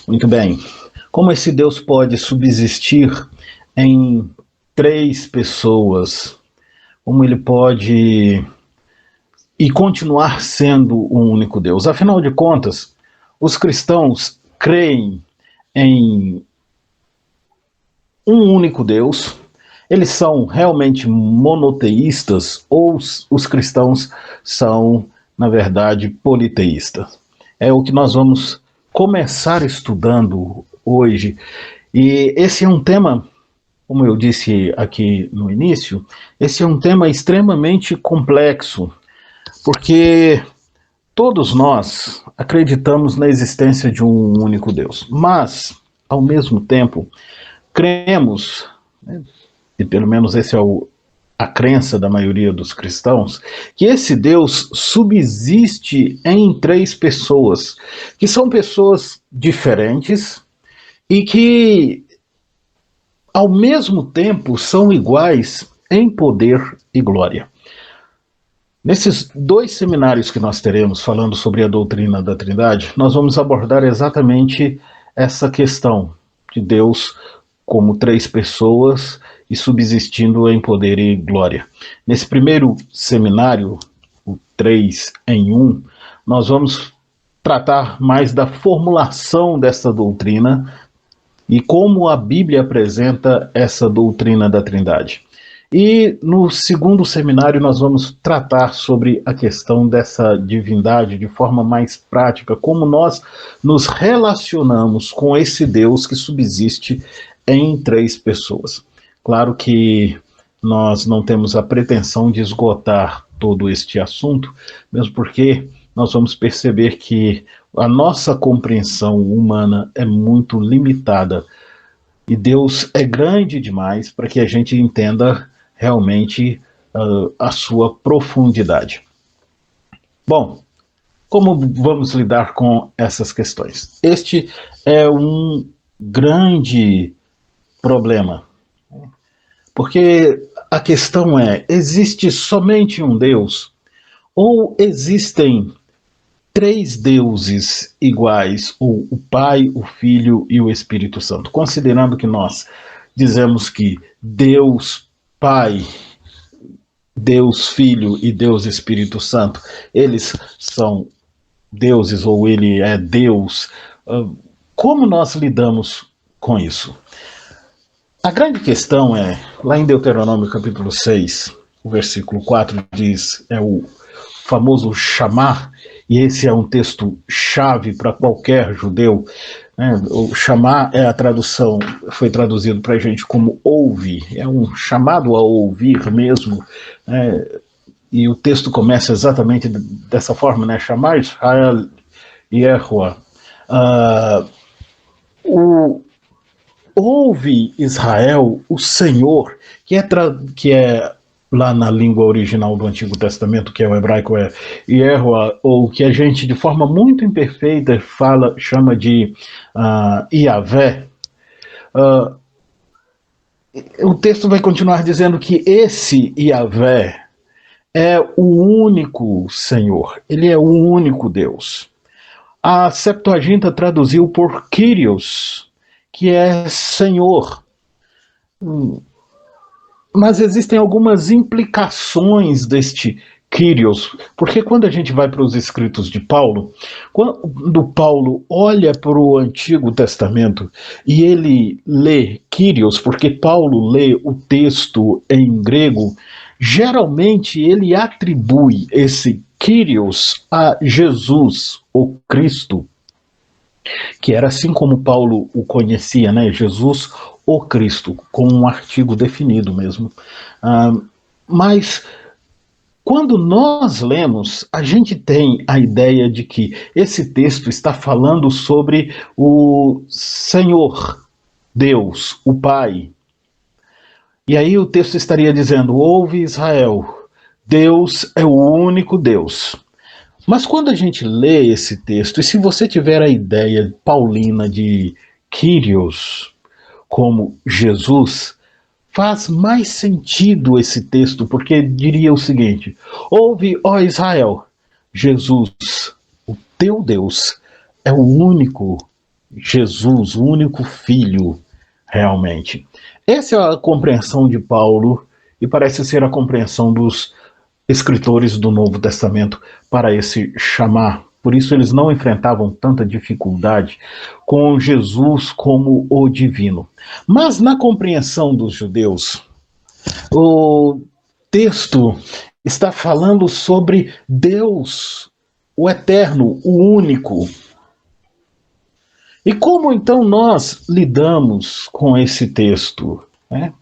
Muito bem. Como esse Deus pode subsistir em três pessoas? Como ele pode e continuar sendo um único Deus? Afinal de contas, os cristãos creem em um único Deus. Eles são realmente monoteístas ou os cristãos são, na verdade, politeístas? É o que nós vamos começar estudando hoje. E esse é um tema, como eu disse aqui no início, esse é um tema extremamente complexo, porque todos nós acreditamos na existência de um único Deus, mas, ao mesmo tempo, cremos, né, e pelo menos esse é a crença da maioria dos cristãos, que esse Deus subsiste em três pessoas, que são pessoas diferentes e que, ao mesmo tempo, são iguais em poder e glória. Nesses dois seminários que nós teremos falando sobre a doutrina da Trindade, nós vamos abordar exatamente essa questão de Deus como três pessoas e subsistindo em poder e glória. Nesse primeiro seminário, o 3 em 1, nós vamos tratar mais da formulação dessa doutrina e como a Bíblia apresenta essa doutrina da Trindade. E no segundo seminário nós vamos tratar sobre a questão dessa divindade de forma mais prática, como nós nos relacionamos com esse Deus que subsiste em três pessoas. Claro que nós não temos a pretensão de esgotar todo este assunto, mesmo porque nós vamos perceber que a nossa compreensão humana é muito limitada e Deus é grande demais para que a gente entenda realmente a sua profundidade. Bom, como vamos lidar com essas questões? Este é um grande problema, porque a questão é, existe somente um Deus ou existem três deuses iguais, ou o Pai, o Filho e o Espírito Santo? Considerando que nós dizemos que Deus Pai, Deus Filho e Deus Espírito Santo, eles são deuses ou ele é Deus, como nós lidamos com isso? A grande questão é, lá em Deuteronômio capítulo 6, o versículo 4 diz, é o famoso chamar, e esse é um texto chave para qualquer judeu, né? O chamar é a tradução, foi traduzido para a gente como ouve, é um chamado a ouvir mesmo, né? E o texto começa exatamente dessa forma, né? Chamar Israel Yehoah. Ouve Israel, o Senhor, que é lá na língua original do Antigo Testamento, que é o hebraico, é Yehoah, ou que a gente de forma muito imperfeita chama de Yahvé. O texto vai continuar dizendo que esse Yahvé é o único Senhor, ele é o único Deus. A Septuaginta traduziu por Kyrios, que é Senhor. Mas existem algumas implicações deste Kyrios, porque quando a gente vai para os escritos de Paulo, quando Paulo olha para o Antigo Testamento e ele lê Kyrios, porque Paulo lê o texto em grego, geralmente ele atribui esse Kyrios a Jesus, o Cristo, que era assim como Paulo o conhecia, né? Jesus, o Cristo, com um artigo definido mesmo. Mas quando nós lemos, a gente tem a ideia de que esse texto está falando sobre o Senhor, Deus, o Pai. E aí o texto estaria dizendo, ouve Israel, Deus é o único Deus. Mas quando a gente lê esse texto, e se você tiver a ideia paulina de Kyrios como Jesus, faz mais sentido esse texto, porque diria o seguinte, ouve, ó Israel, Jesus, o teu Deus, é o único Jesus, o único Filho, realmente. Essa é a compreensão de Paulo e parece ser a compreensão dos escritores do Novo Testamento para esse chamar. Por isso eles não enfrentavam tanta dificuldade com Jesus como o divino. Mas na compreensão dos judeus, o texto está falando sobre Deus, o eterno, o único. E como então nós lidamos com esse texto, né?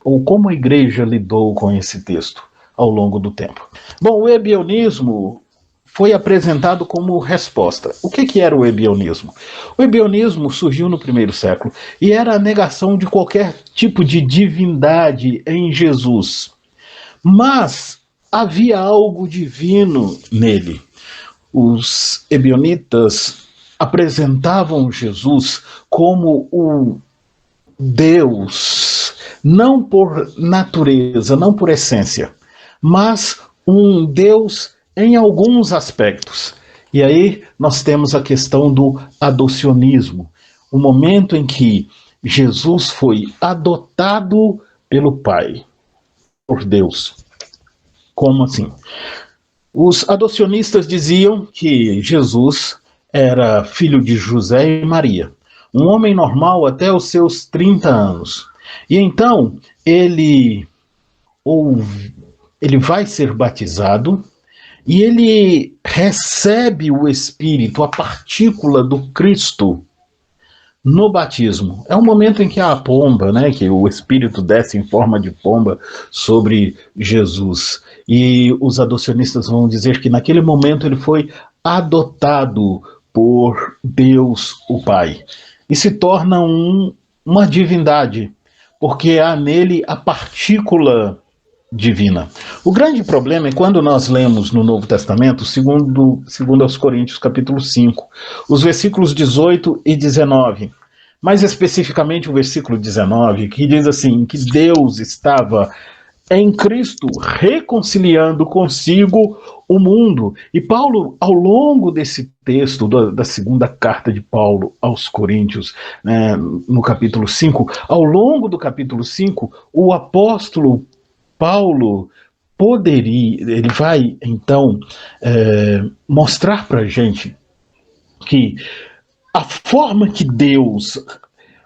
Ou como a igreja lidou com esse texto ao longo do tempo? Bom, o ebionismo foi apresentado como resposta. O que era o ebionismo? O ebionismo surgiu no primeiro século e era a negação de qualquer tipo de divindade em Jesus. Mas havia algo divino nele. Os ebionitas apresentavam Jesus como o Deus, não por natureza, não por essência, mas um Deus em alguns aspectos. E aí nós temos a questão do adocionismo, o momento em que Jesus foi adotado pelo Pai, por Deus. Como assim? Os adocionistas diziam que Jesus era filho de José e Maria, um homem normal até os seus 30 anos. E então ele vai ser batizado e ele recebe o Espírito, a partícula do Cristo, no batismo. É um momento em que há a pomba, né, que o Espírito desce em forma de pomba sobre Jesus. E os adocionistas vão dizer que naquele momento ele foi adotado por Deus, o Pai. E se torna uma divindade, porque há nele a partícula divina. O grande problema é quando nós lemos no Novo Testamento, segundo aos Coríntios, capítulo 5, os versículos 18 e 19. Mais especificamente o versículo 19, que diz assim, que Deus estava em Cristo reconciliando consigo o mundo. E Paulo, ao longo desse texto, da segunda carta de Paulo aos Coríntios, né, no capítulo 5, ao longo do capítulo 5, o apóstolo Paulo ele vai então mostrar para a gente que a forma que Deus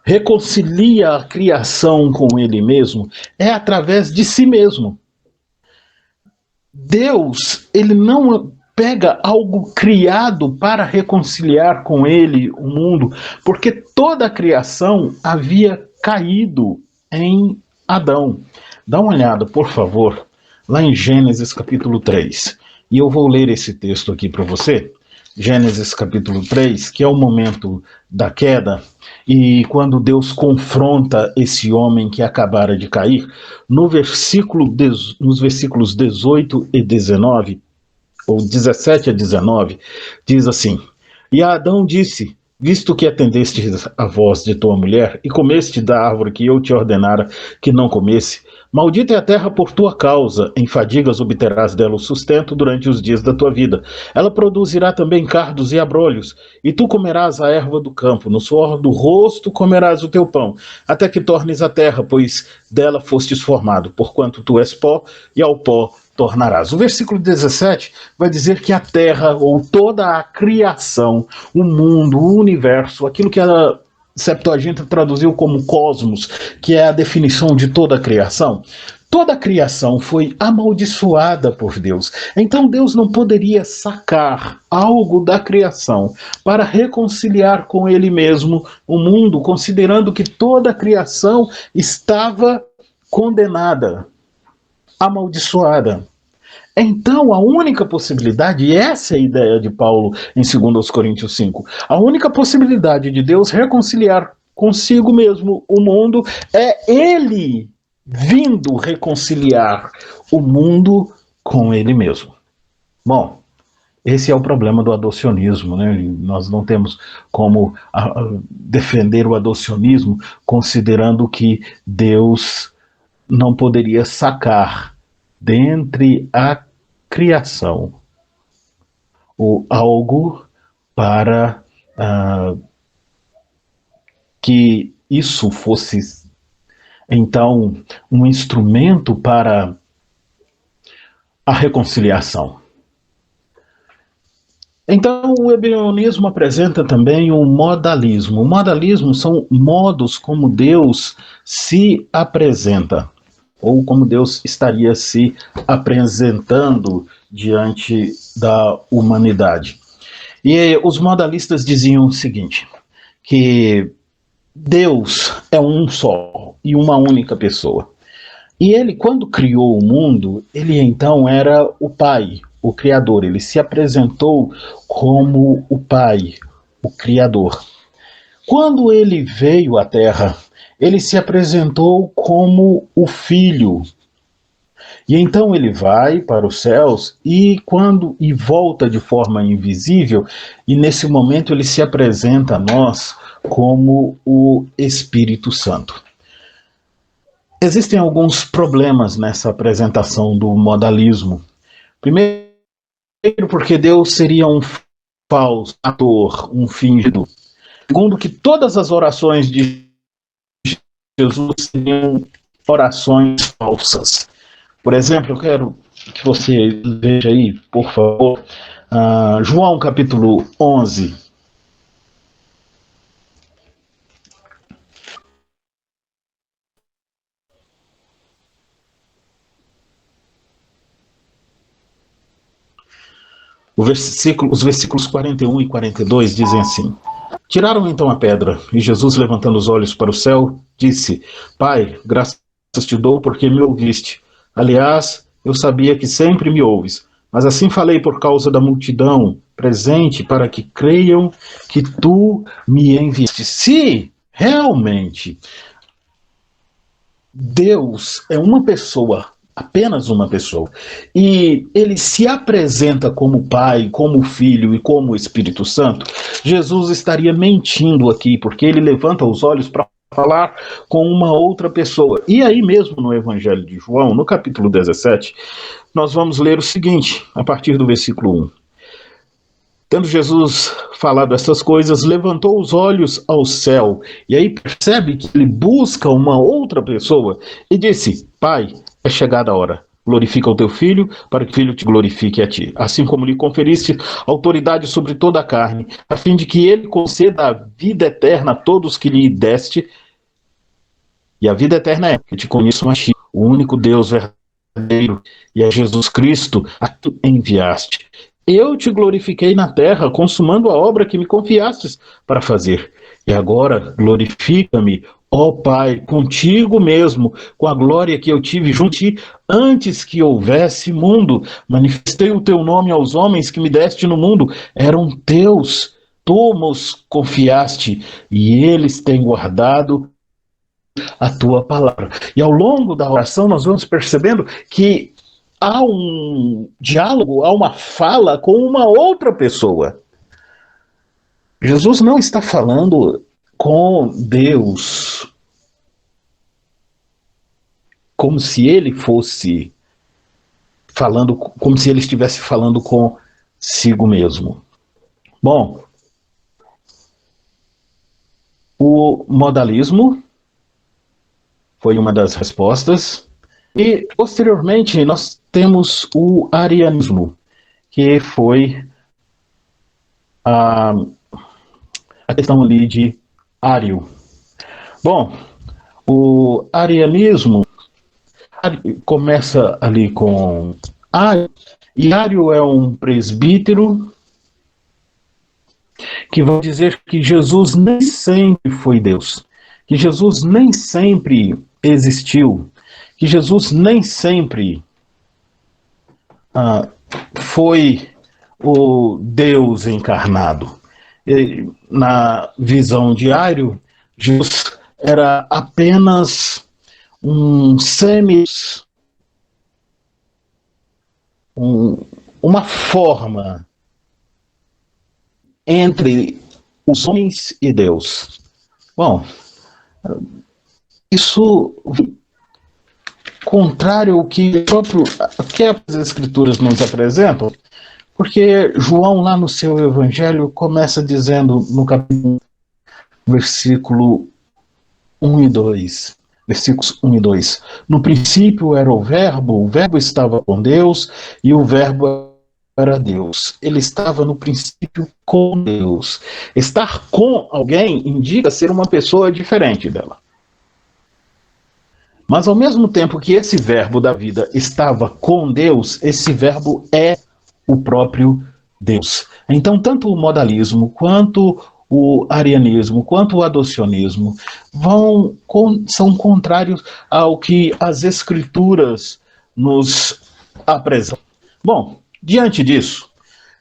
reconcilia a criação com ele mesmo é através de si mesmo. Deus, ele não pega algo criado para reconciliar com ele o mundo, porque toda a criação havia caído em Adão. Dá uma olhada, por favor, lá em Gênesis capítulo 3. E eu vou ler esse texto aqui para você. Gênesis capítulo 3, que é o momento da queda, e quando Deus confronta esse homem que acabara de cair, nos versículos 18 e 19, ou 17 a 19, diz assim: E Adão disse, visto que atendeste a voz de tua mulher, e comeste da árvore que eu te ordenara que não comesse, maldita é a terra por tua causa, em fadigas obterás dela o sustento durante os dias da tua vida. Ela produzirá também cardos e abrolhos, e tu comerás a erva do campo, no suor do rosto comerás o teu pão, até que tornes a terra, pois dela fostes formado, porquanto tu és pó, e ao pó tornarás. O versículo 17 vai dizer que a terra, ou toda a criação, o mundo, o universo, aquilo que a Septuaginta traduziu como cosmos, que é a definição de toda a criação, toda a criação foi amaldiçoada por Deus. Então Deus não poderia sacar algo da criação para reconciliar com ele mesmo o mundo, considerando que toda a criação estava condenada, amaldiçoada. Então, a única possibilidade, e essa é a ideia de Paulo em 2 Coríntios 5, a única possibilidade de Deus reconciliar consigo mesmo o mundo é ele vindo reconciliar o mundo com ele mesmo. Bom, esse é o problema do adocionismo, né? Nós não temos como defender o adocionismo considerando que Deus não poderia sacar dentre a criação ou algo para que isso fosse, então, um instrumento para a reconciliação. Então, o ebionianismo apresenta também o modalismo. O modalismo são modos como Deus se apresenta, ou como Deus estaria se apresentando diante da humanidade. E os modalistas diziam o seguinte, que Deus é um só e uma única pessoa. E ele, quando criou o mundo, ele então era o Pai, o Criador. Ele se apresentou como o Pai, o Criador. Quando ele veio à Terra, ele se apresentou como o Filho. E então ele vai para os céus e volta de forma invisível, e nesse momento ele se apresenta a nós como o Espírito Santo. Existem alguns problemas nessa apresentação do modalismo. Primeiro, porque Deus seria um falso ator, um fingido. Segundo, que todas as orações de Jesus seriam orações falsas. Por exemplo, eu quero que você veja aí, por favor, João capítulo 11. Os versículos 41 e 42 dizem assim: Tiraram então a pedra, e Jesus, levantando os olhos para o céu, disse: Pai, graças te dou porque me ouviste. Aliás, eu sabia que sempre me ouves, mas assim falei por causa da multidão presente, para que creiam que tu me enviaste. Se realmente Deus é uma pessoa, apenas uma pessoa, e ele se apresenta como Pai, como Filho e como Espírito Santo, Jesus estaria mentindo aqui, porque ele levanta os olhos para falar com uma outra pessoa. E aí mesmo no Evangelho de João, no capítulo 17, nós vamos ler o seguinte, a partir do versículo 1. Tendo Jesus falado essas coisas, levantou os olhos ao céu, e aí percebe que ele busca uma outra pessoa, e disse: Pai, é chegada a hora, glorifica o teu filho, para que o filho te glorifique a ti, assim como lhe conferiste autoridade sobre toda a carne, a fim de que ele conceda a vida eterna a todos que lhe deste, e a vida eterna é que te conheçam a ti, o único Deus verdadeiro, e a Jesus Cristo a tu enviaste. Eu te glorifiquei na terra, consumando a obra que me confiastes para fazer. E agora glorifica-me, ó Pai, contigo mesmo, com a glória que eu tive junto a ti antes que houvesse mundo. Manifestei o teu nome aos homens que me deste no mundo. Eram teus, tu nos confiaste, e eles têm guardado a tua palavra. E ao longo da oração nós vamos percebendo que há um diálogo, há uma fala com uma outra pessoa. Jesus não está falando com Deus como se ele fosse falando, como se ele estivesse falando consigo mesmo. Bom, o modalismo foi uma das respostas. E, posteriormente, nós temos o arianismo, que foi a questão ali de Ário. Bom, o arianismo começa ali com Ário, e Ário é um presbítero que vai dizer que Jesus nem sempre foi Deus, que Jesus nem sempre existiu, que Jesus nem sempre foi o Deus encarnado. E, na visão de Ário, Jesus era apenas um uma forma entre os homens e Deus. Bom, isso contrário ao que as Escrituras nos apresentam, porque João, lá no seu Evangelho, começa dizendo, no capítulo, versículo 1 e 2. Versículos 1 e 2. No princípio era o Verbo estava com Deus e o Verbo era Deus. Ele estava no princípio com Deus. Estar com alguém indica ser uma pessoa diferente dela. Mas ao mesmo tempo que esse verbo da vida estava com Deus, esse verbo é o próprio Deus. Então, tanto o modalismo quanto o arianismo, quanto o adocionismo, são contrários ao que as escrituras nos apresentam. Bom, diante disso,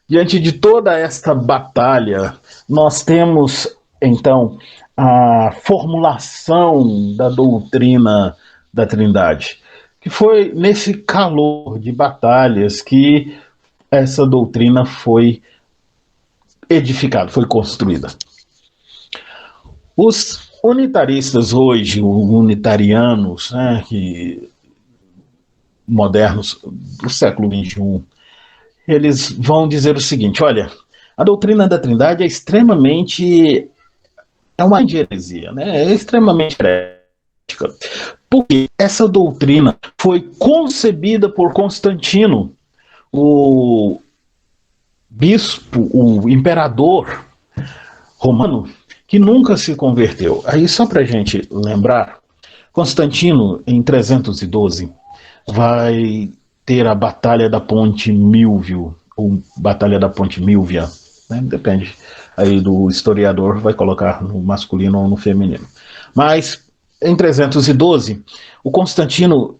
diante de toda esta batalha, nós temos, então, a formulação da doutrina da Trindade, que foi nesse calor de batalhas que essa doutrina foi edificada, foi construída. Os unitaristas hoje, os unitarianos, né, modernos do século XXI, eles vão dizer o seguinte: olha, a doutrina da Trindade é extremamente, é uma heresia, né? É extremamente herética, porque essa doutrina foi concebida por Constantino, o bispo, o imperador romano, que nunca se converteu. Aí, só para a gente lembrar, Constantino, em 312, vai ter a Batalha da Ponte Milvio, ou Batalha da Ponte Milvia, né? Depende aí do historiador, vai colocar no masculino ou no feminino. Mas, em 312, o Constantino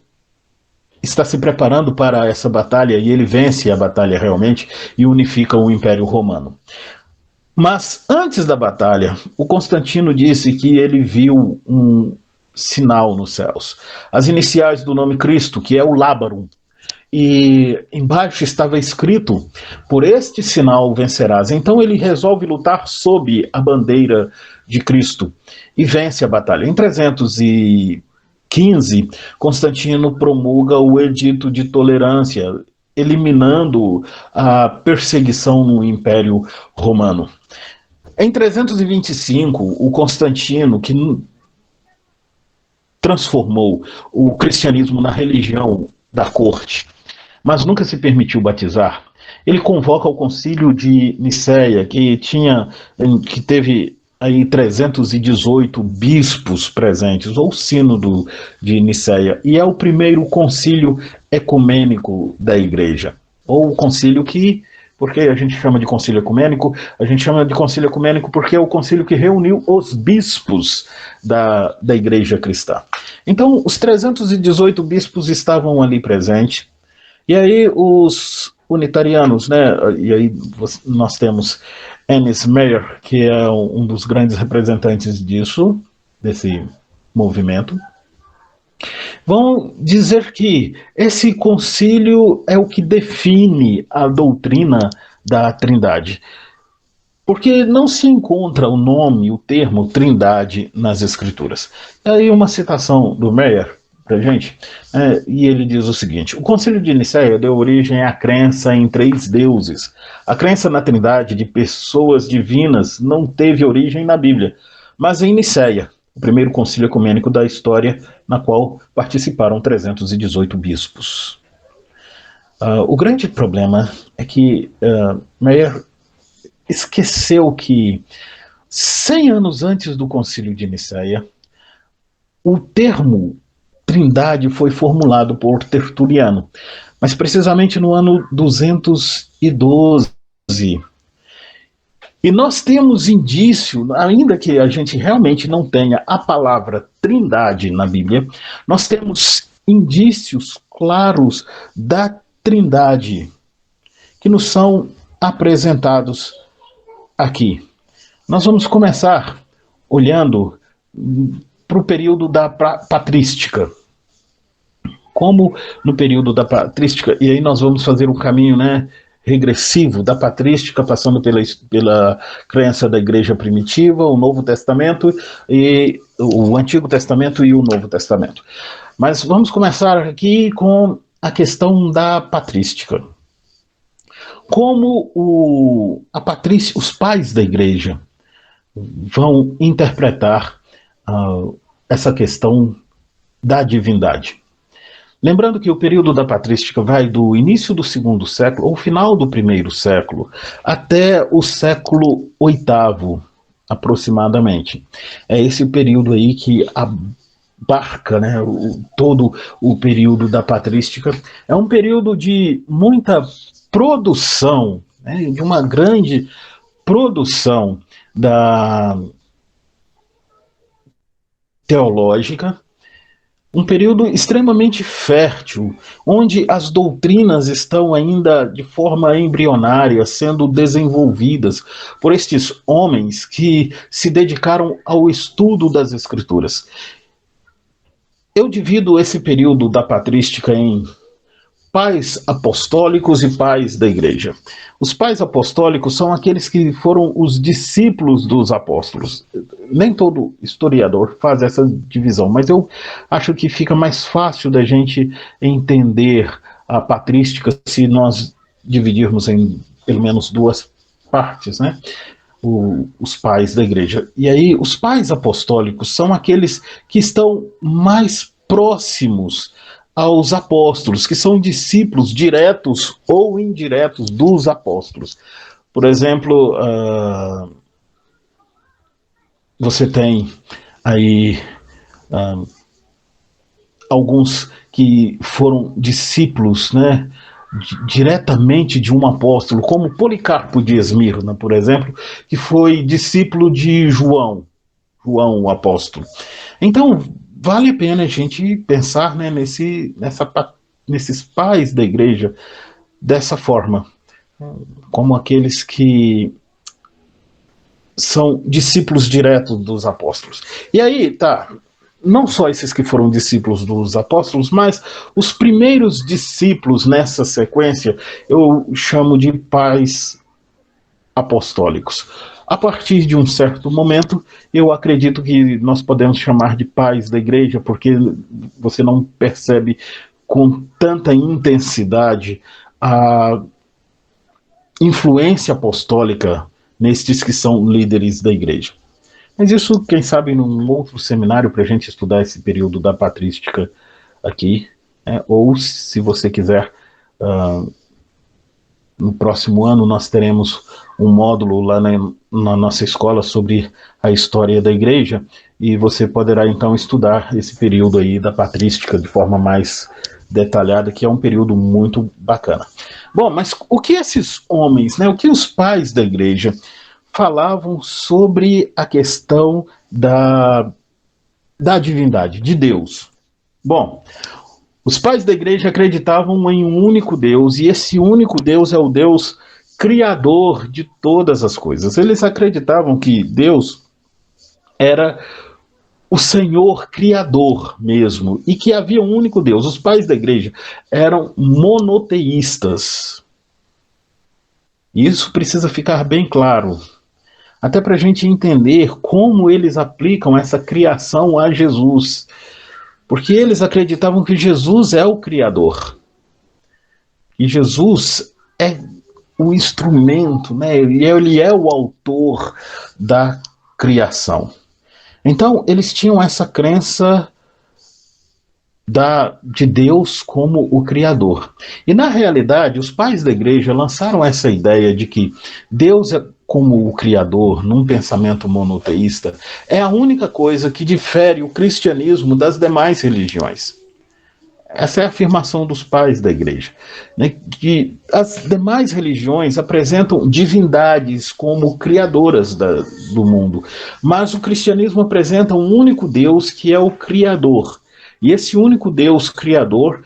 está se preparando para essa batalha e ele vence a batalha realmente e unifica o Império Romano. Mas antes da batalha, o Constantino disse que ele viu um sinal nos céus. As iniciais do nome Cristo, que é o Lábarum. E embaixo estava escrito: por este sinal vencerás. Então ele resolve lutar sob a bandeira de Cristo e vence a batalha. Em 315, Constantino promulga o Edito de Tolerância, eliminando a perseguição no Império Romano. Em 325, o Constantino, que transformou o cristianismo na religião da corte, mas nunca se permitiu batizar, ele convoca o concílio de Nicéia, que teve aí 318 bispos presentes, ou sínodo de Nicéia, e é o primeiro concílio ecumênico da igreja, ou o concílio que, porque a gente chama de concílio ecumênico? A gente chama de concílio ecumênico porque é o concílio que reuniu os bispos da igreja cristã. Então, os 318 bispos estavam ali presentes, e aí os unitarianos, né? E aí nós temos Ernest Mayr, que é um dos grandes representantes disso, desse movimento, vão dizer que esse concílio é o que define a doutrina da Trindade, porque não se encontra o nome, o termo Trindade nas Escrituras. Aí uma citação do Meyer para gente, e ele diz o seguinte: o Concílio de Nicéia deu origem à crença em três deuses. A crença na Trindade de pessoas divinas não teve origem na Bíblia, mas em Nicéia, o primeiro concílio ecumênico da história, na qual participaram 318 bispos. O grande problema é que Meyer esqueceu que 100 anos antes do concílio de Nicéia, o termo Trindade foi formulado por Tertuliano, mas precisamente no ano 212. E nós temos indício, ainda que a gente realmente não tenha a palavra Trindade na Bíblia, nós temos indícios claros da Trindade que nos são apresentados aqui. Nós vamos começar olhando para o período da patrística. Como no período da patrística, e aí nós vamos fazer um caminho, né, regressivo da patrística, passando pela crença da igreja primitiva, o Novo Testamento, e o Antigo Testamento e o Novo Testamento. Mas vamos começar aqui com a questão da patrística. Como os pais da igreja vão interpretar essa questão da divindade. Lembrando que o período da patrística vai do início do segundo século, ou final do primeiro século, até o século VIII, aproximadamente. É esse período aí que abarca, né, todo o período da patrística. É um período de muita produção, né, de uma grande produção da teológica, um período extremamente fértil, onde as doutrinas estão ainda de forma embrionária, sendo desenvolvidas por estes homens que se dedicaram ao estudo das Escrituras. Eu divido esse período da patrística em pais apostólicos e pais da igreja. Os pais apostólicos são aqueles que foram os discípulos dos apóstolos. Nem todo historiador faz essa divisão, mas eu acho que fica mais fácil da gente entender a patrística se nós dividirmos em pelo menos duas partes, né? Os pais da igreja. E aí, os pais apostólicos são aqueles que estão mais próximos aos apóstolos, que são discípulos diretos ou indiretos dos apóstolos. Por exemplo, você tem aí alguns que foram discípulos, né, diretamente de um apóstolo, como Policarpo de Esmirna, por exemplo, que foi discípulo de João o apóstolo. Então, vale a pena a gente pensar, né, nesses pais da igreja dessa forma, como aqueles que são discípulos diretos dos apóstolos. E aí, tá, não só esses que foram discípulos dos apóstolos, mas os primeiros discípulos nessa sequência eu chamo de pais apostólicos. A partir de um certo momento, eu acredito que nós podemos chamar de pais da igreja, porque você não percebe com tanta intensidade a influência apostólica nestes que são líderes da igreja. Mas isso, quem sabe, num outro seminário para a gente estudar esse período da patrística aqui, né? Ou, se você quiser, no próximo ano nós teremos um módulo lá na nossa escola sobre a história da igreja, e você poderá então estudar esse período aí da patrística de forma mais detalhada, que é um período muito bacana. Bom, mas o que esses homens, né, o que os pais da igreja falavam sobre a questão da divindade, de Deus? Bom, os pais da igreja acreditavam em um único Deus, e esse único Deus é o Deus criador de todas as coisas. Eles acreditavam que Deus era o Senhor criador mesmo, e que havia um único Deus. Os pais da igreja eram monoteístas. Isso precisa ficar bem claro, até para a gente entender como eles aplicam essa criação a Jesus. Porque eles acreditavam que Jesus é o Criador. E Jesus é o instrumento, né? Ele é o autor da criação. Então, eles tinham essa crença de Deus como o Criador. E, na realidade, os pais da igreja lançaram essa ideia de que Deus é como o Criador, num pensamento monoteísta, é a única coisa que difere o cristianismo das demais religiões. Essa é a afirmação dos pais da igreja, né? Que as demais religiões apresentam divindades como criadoras do mundo, mas o cristianismo apresenta um único Deus que é o Criador. E esse único Deus Criador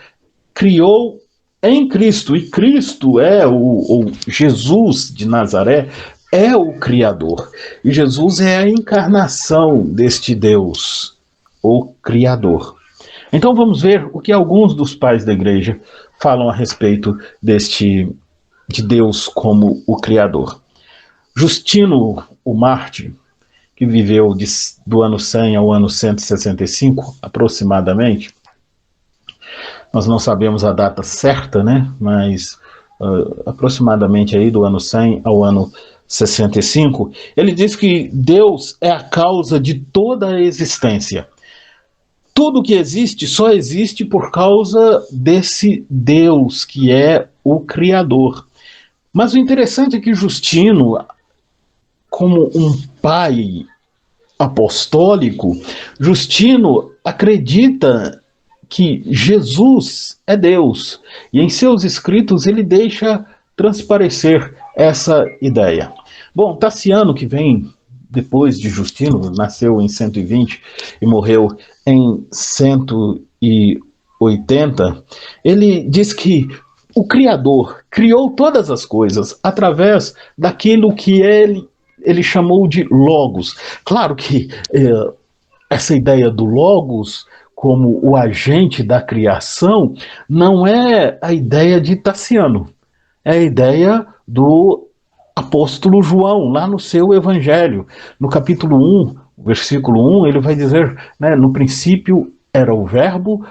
criou em Cristo, e Cristo é o Jesus de Nazaré, é o Criador. E Jesus é a encarnação deste Deus, o Criador. Então vamos ver o que alguns dos pais da igreja falam a respeito de Deus como o Criador. Justino, o Mártir, que viveu do ano 100 ao ano 165, aproximadamente, nós não sabemos a data certa, né? Mas aproximadamente aí do ano 100 ao ano 65, ele diz que Deus é a causa de toda a existência. tudo que existe só existe por causa desse Deus que é o Criador. Mas o interessante é que Justino, como um pai apostólico, Justino acredita que Jesus é Deus, e em seus escritos ele deixa transparecer essa ideia. Bom, Tassiano, que vem depois de Justino, nasceu em 120 e morreu em 180, ele diz que o Criador criou todas as coisas através daquilo que ele chamou de logos. Claro que essa ideia do logos como o agente da criação não é a ideia de Tassiano, é a ideia do apóstolo João, lá no seu evangelho. No capítulo 1, versículo 1, ele vai dizer, né, no princípio era o verbo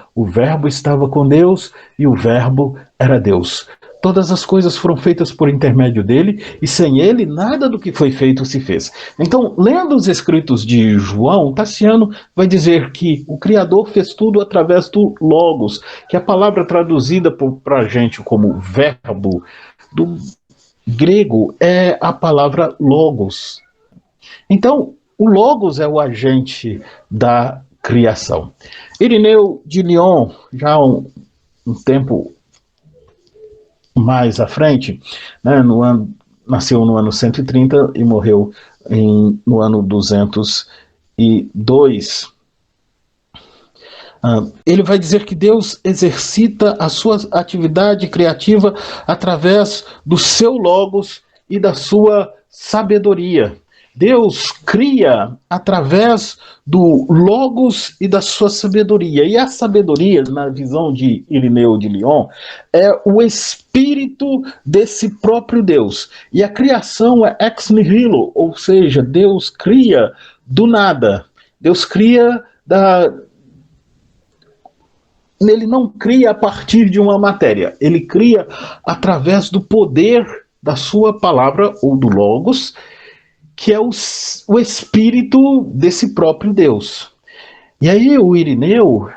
estava com Deus e o verbo era Deus. Todas as coisas foram feitas por intermédio dele, e sem ele nada do que foi feito se fez. Então, lendo os escritos de João, Tassiano vai dizer que o Criador fez tudo através do Logos, que é a palavra traduzida para a gente como verbo, do grego é a palavra logos. Então, o logos é o agente da criação. Irineu de Lyon, já um tempo mais à frente, né, nasceu no ano 130 e morreu no ano 202. Ele vai dizer que Deus exercita a sua atividade criativa através do seu logos e da sua sabedoria. Deus cria através do logos e da sua sabedoria. E a sabedoria, na visão de Irineu de Lyon, é o espírito desse próprio Deus. E a criação é ex nihilo, ou seja, Deus cria do nada. Deus cria ele não cria a partir de uma matéria, ele cria através do poder da sua palavra ou do logos, que é o espírito desse próprio Deus. E aí o Irineu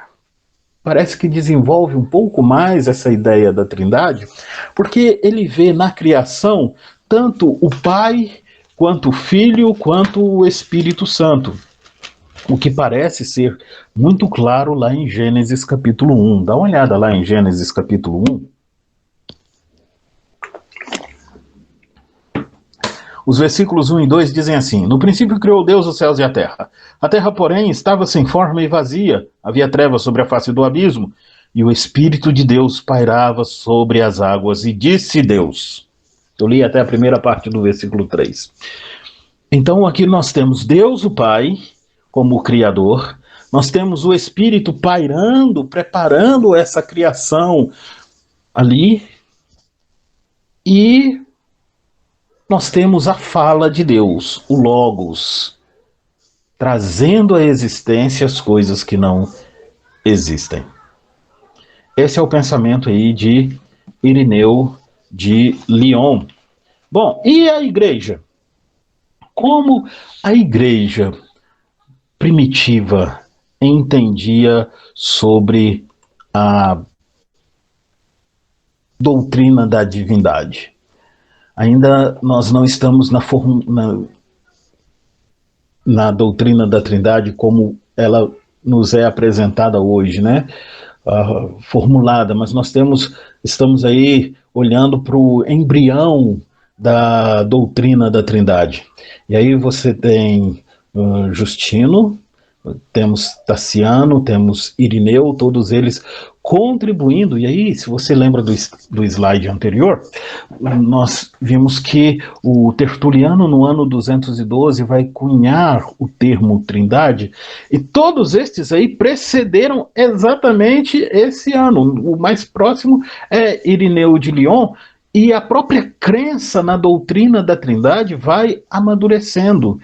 parece que desenvolve um pouco mais essa ideia da Trindade, porque ele vê na criação tanto o Pai, quanto o Filho, quanto o Espírito Santo. O que parece ser muito claro lá em Gênesis capítulo 1. Dá uma olhada lá em Gênesis capítulo 1. Os versículos 1 e 2 dizem assim: No princípio criou Deus os céus e a terra. A terra, porém, estava sem forma e vazia. Havia trevas sobre a face do abismo, e o Espírito de Deus pairava sobre as águas. E disse Deus. Eu li até a primeira parte do versículo 3. Então aqui nós temos Deus, o Pai, como o Criador. Nós temos o Espírito pairando, preparando essa criação ali. E nós temos a fala de Deus, o Logos, trazendo à existência as coisas que não existem. Esse é o pensamento aí de Irineu de Lyon. Bom, e a igreja? Como a igreja primitiva entendia sobre a doutrina da divindade? Ainda nós não estamos na doutrina da Trindade como ela nos é apresentada hoje, né? Formulada, mas nós estamos aí olhando para o embrião da doutrina da Trindade. E aí você tem Justino, temos Tassiano, temos Irineu, todos eles contribuindo. E aí, se você lembra do slide anterior, nós vimos que o Tertuliano, no ano 212, vai cunhar o termo Trindade, e todos estes aí precederam exatamente esse ano. O mais próximo é Irineu de Lyon, e a própria crença na doutrina da Trindade vai amadurecendo,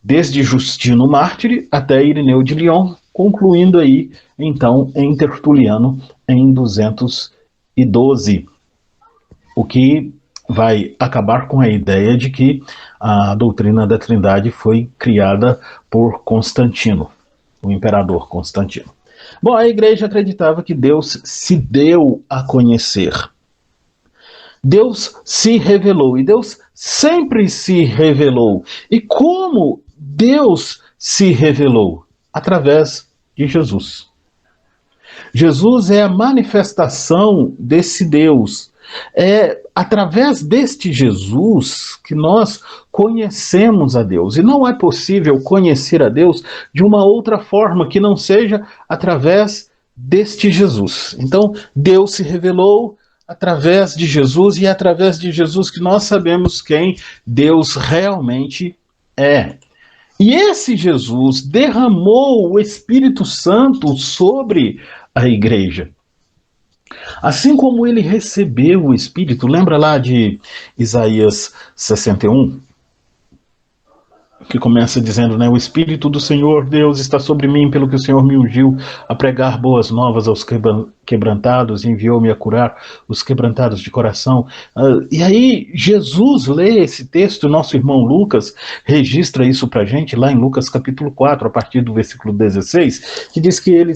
desde Justino Mártir até Irineu de Lyon, concluindo aí, então, em Tertuliano, em 212. O que vai acabar com a ideia de que a doutrina da Trindade foi criada por Constantino. o imperador Constantino. Bom, a igreja acreditava que Deus se deu a conhecer. Deus se revelou, e Deus sempre se revelou. E como Deus se revelou? Através de Jesus. Jesus é a manifestação desse Deus. É através deste Jesus que nós conhecemos a Deus. E não é possível conhecer a Deus de uma outra forma que não seja através deste Jesus. Então, Deus se revelou através de Jesus, e é através de Jesus que nós sabemos quem Deus realmente é. E esse Jesus derramou o Espírito Santo sobre a igreja. Assim como ele recebeu o Espírito, lembra lá de Isaías 61? Que começa dizendo, né, o Espírito do Senhor Deus está sobre mim, pelo que o Senhor me ungiu a pregar boas novas aos quebrantados, e enviou-me a curar os quebrantados de coração. E aí Jesus lê esse texto, nosso irmão Lucas registra isso pra gente, lá em Lucas capítulo 4, a partir do versículo 16, que diz que ele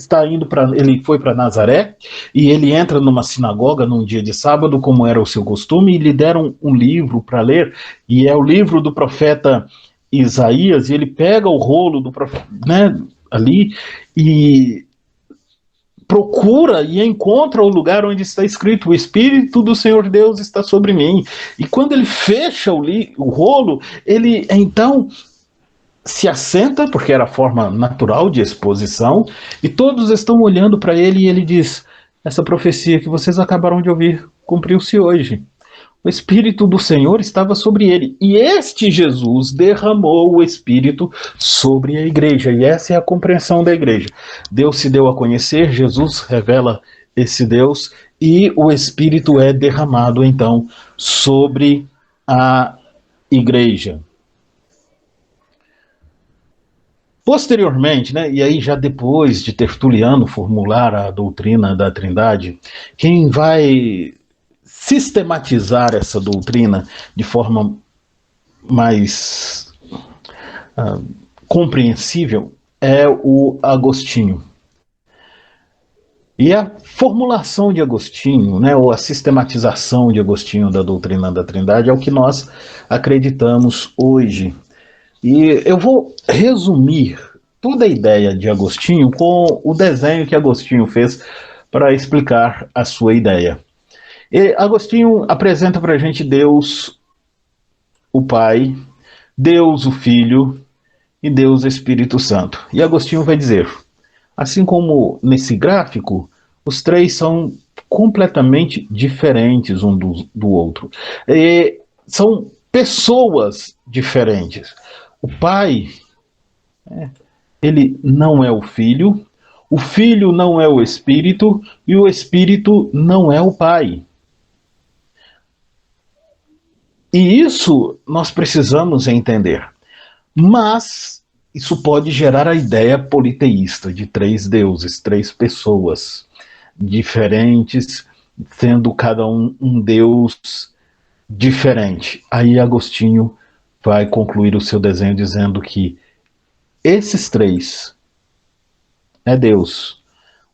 foi para Nazaré, e ele entra numa sinagoga num dia de sábado, como era o seu costume, e lhe deram um livro para ler, e é o livro do profeta Isaías, e ele pega o rolo do profeta, né, ali, e procura e encontra o lugar onde está escrito: o Espírito do Senhor Deus está sobre mim. E quando ele fecha o rolo, ele então se assenta, porque era a forma natural de exposição, e todos estão olhando para ele, e ele diz: essa profecia que vocês acabaram de ouvir cumpriu-se hoje. O Espírito do Senhor estava sobre ele. E este Jesus derramou o Espírito sobre a igreja. E essa é a compreensão da igreja. Deus se deu a conhecer, Jesus revela esse Deus, e o Espírito é derramado, então, sobre a igreja. Posteriormente, né, e aí já depois de Tertuliano formular a doutrina da Trindade, quem vai sistematizar essa doutrina de forma mais compreensível é o Agostinho. E a formulação de Agostinho, né, ou a sistematização de Agostinho da doutrina da Trindade é o que nós acreditamos hoje. E eu vou resumir toda a ideia de Agostinho com o desenho que Agostinho fez para explicar a sua ideia. E Agostinho apresenta para a gente Deus, o Pai, Deus, o Filho e Deus, Espírito Santo. E Agostinho vai dizer, assim como nesse gráfico, os três são completamente diferentes um do outro. E são pessoas diferentes. O Pai, ele não é o Filho não é o Espírito, e o Espírito não é o Pai. E isso nós precisamos entender. Mas isso pode gerar a ideia politeísta de três deuses, três pessoas diferentes, sendo cada um deus diferente. Aí Agostinho vai concluir o seu desenho dizendo que esses três é Deus.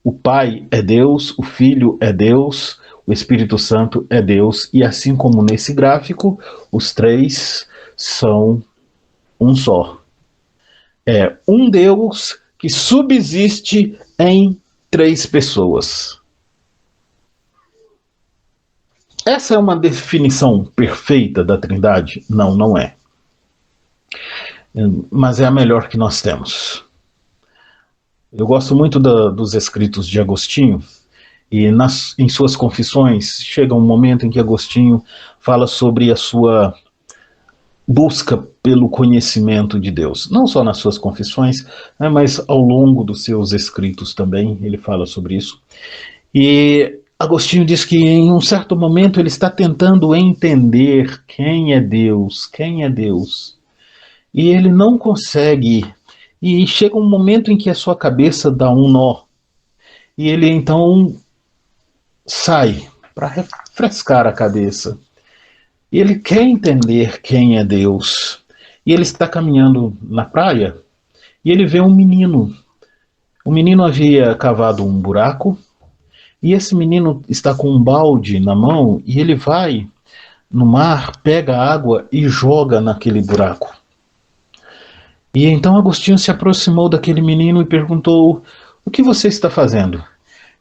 O Pai é Deus, o Filho é Deus, o Espírito Santo é Deus, e assim como nesse gráfico, os três são um só. É um Deus que subsiste em três pessoas. Essa é uma definição perfeita da Trindade? Não, não é. Mas é a melhor que nós temos. Eu gosto muito dos escritos de Agostinho, e em suas confissões chega um momento em que Agostinho fala sobre a sua busca pelo conhecimento de Deus. Não só nas suas confissões, né, mas ao longo dos seus escritos também ele fala sobre isso. E Agostinho diz que em um certo momento ele está tentando entender quem é Deus, e ele não consegue, e chega um momento em que a sua cabeça dá um nó, e ele então sai para refrescar a cabeça. E ele quer entender quem é Deus. E ele está caminhando na praia, e ele vê um menino O menino havia cavado um buraco, e esse menino está com um balde na mão, e ele vai no mar, pega água e joga naquele buraco. E então Agostinho se aproximou daquele menino e perguntou: o que você está fazendo?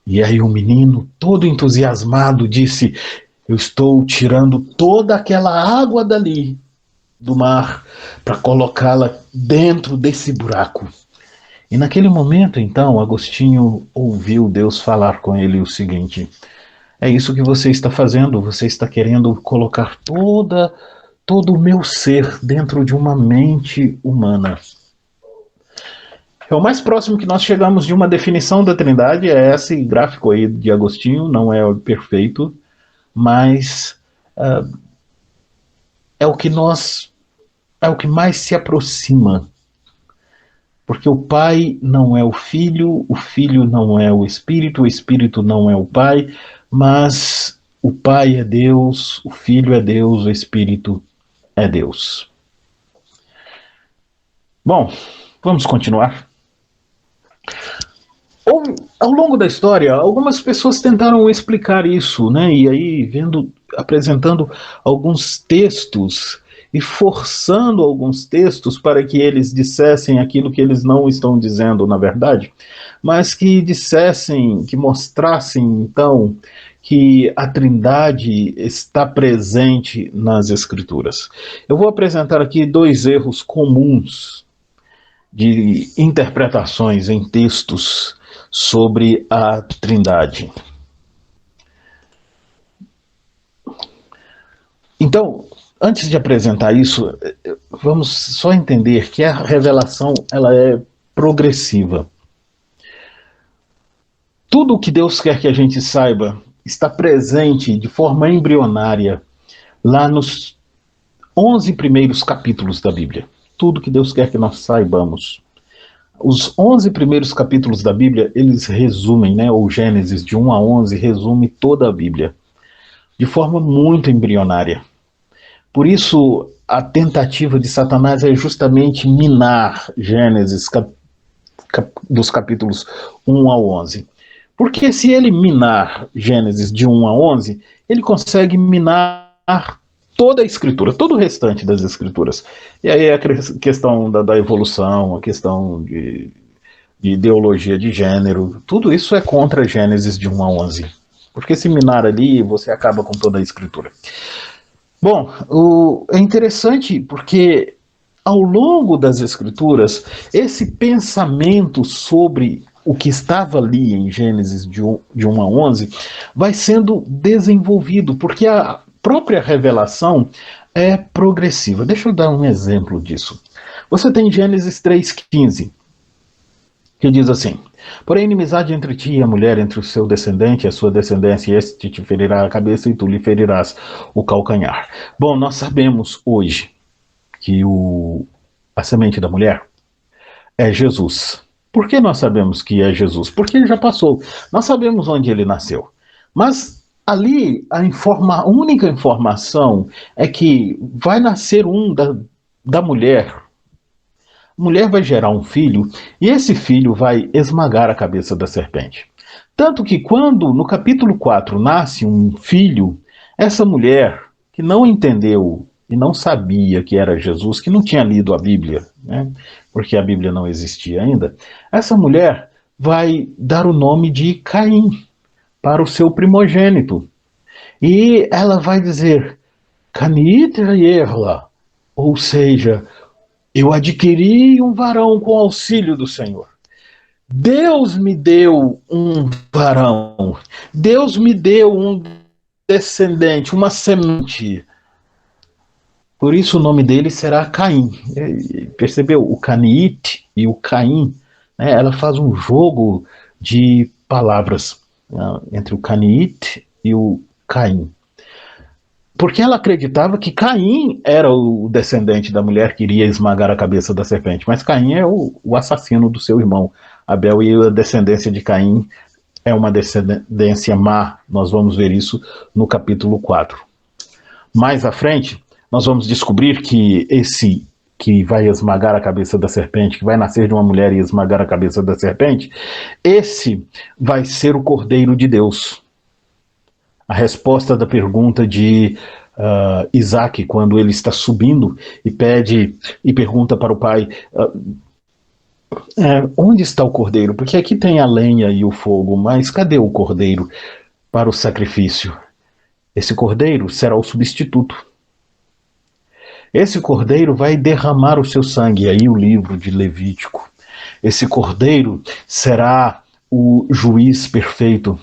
E aí o menino, todo entusiasmado, disse: eu estou tirando toda aquela água dali do mar para colocá-la dentro desse buraco. E naquele momento, então, Agostinho ouviu Deus falar com ele o seguinte: é isso que você está fazendo, você está querendo colocar todo o meu ser dentro de uma mente humana. É o mais próximo que nós chegamos de uma definição da Trindade, é esse gráfico aí de Agostinho, não é perfeito, mas é o que mais se aproxima. Porque o Pai não é o Filho não é o Espírito não é o Pai, mas o Pai é Deus, o Filho é Deus, o Espírito é Deus. Bom, vamos continuar. Ao longo da história, algumas pessoas tentaram explicar isso, né? E aí, apresentando alguns textos e forçando alguns textos para que eles dissessem aquilo que eles não estão dizendo, na verdade, mas que dissessem, que mostrassem, então, que a Trindade está presente nas Escrituras. Eu vou apresentar aqui 2 erros comuns de interpretações em textos sobre a Trindade. Então, antes de apresentar isso, vamos só entender que a revelação ela é progressiva. Tudo o que Deus quer que a gente saiba está presente de forma embrionária lá nos 11 primeiros capítulos da Bíblia. Tudo que Deus quer que nós saibamos. Os 11 primeiros capítulos da Bíblia, eles resumem, né, ou Gênesis de 1 a 11, resume toda a Bíblia, de forma muito embrionária. Por isso, a tentativa de Satanás é justamente minar Gênesis dos capítulos 1 ao 11. Porque se ele minar Gênesis de 1 a 11, ele consegue minar toda a Escritura, todo o restante das Escrituras. E aí a questão da evolução, a questão de ideologia de gênero, tudo isso é contra Gênesis de 1 a 11. Porque se minar ali, você acaba com toda a Escritura. Bom, é interessante porque ao longo das Escrituras, esse pensamento sobre o que estava ali em Gênesis de 1 a 11 vai sendo desenvolvido, porque a própria revelação é progressiva. Deixa eu dar um exemplo disso. Você tem Gênesis 3,15, que diz assim: porém, inimizade entre ti e a mulher, entre o seu descendente e a sua descendência, e este te ferirá a cabeça e tu lhe ferirás o calcanhar. Bom, nós sabemos hoje que a semente da mulher é Jesus. Por que nós sabemos que é Jesus? Porque ele já passou. Nós sabemos onde ele nasceu. Mas ali a única informação é que vai nascer da mulher. A mulher vai gerar um filho e esse filho vai esmagar a cabeça da serpente. Tanto que quando no capítulo 4 nasce um filho, essa mulher que não entendeu e não sabia que era Jesus, que não tinha lido a Bíblia, né, porque a Bíblia não existia ainda, essa mulher vai dar o nome de Caim para o seu primogênito. E ela vai dizer, Canitra Yerla, ou seja, eu adquiri um varão com auxílio do Senhor. Deus me deu um varão. Deus me deu um descendente, uma semente. Por isso o nome dele será Caim. Percebeu? O Caniite e o Caim, né, ela faz um jogo de palavras, né, entre o Caniite e o Caim. Porque ela acreditava que Caim era o descendente da mulher que iria esmagar a cabeça da serpente. Mas Caim é o assassino do seu irmão Abel, e a descendência de Caim é uma descendência má. Nós vamos ver isso no capítulo 4. Mais à frente, nós vamos descobrir que que vai esmagar a cabeça da serpente, que vai nascer de uma mulher e esmagar a cabeça da serpente, esse vai ser o Cordeiro de Deus. A resposta da pergunta de Isaac, quando ele está subindo e pede e pergunta para o pai: onde está o cordeiro? Porque aqui tem a lenha e o fogo, mas cadê o cordeiro para o sacrifício? Esse cordeiro será o substituto. Esse cordeiro vai derramar o seu sangue, aí o livro de Levítico. Esse cordeiro será o juiz perfeito.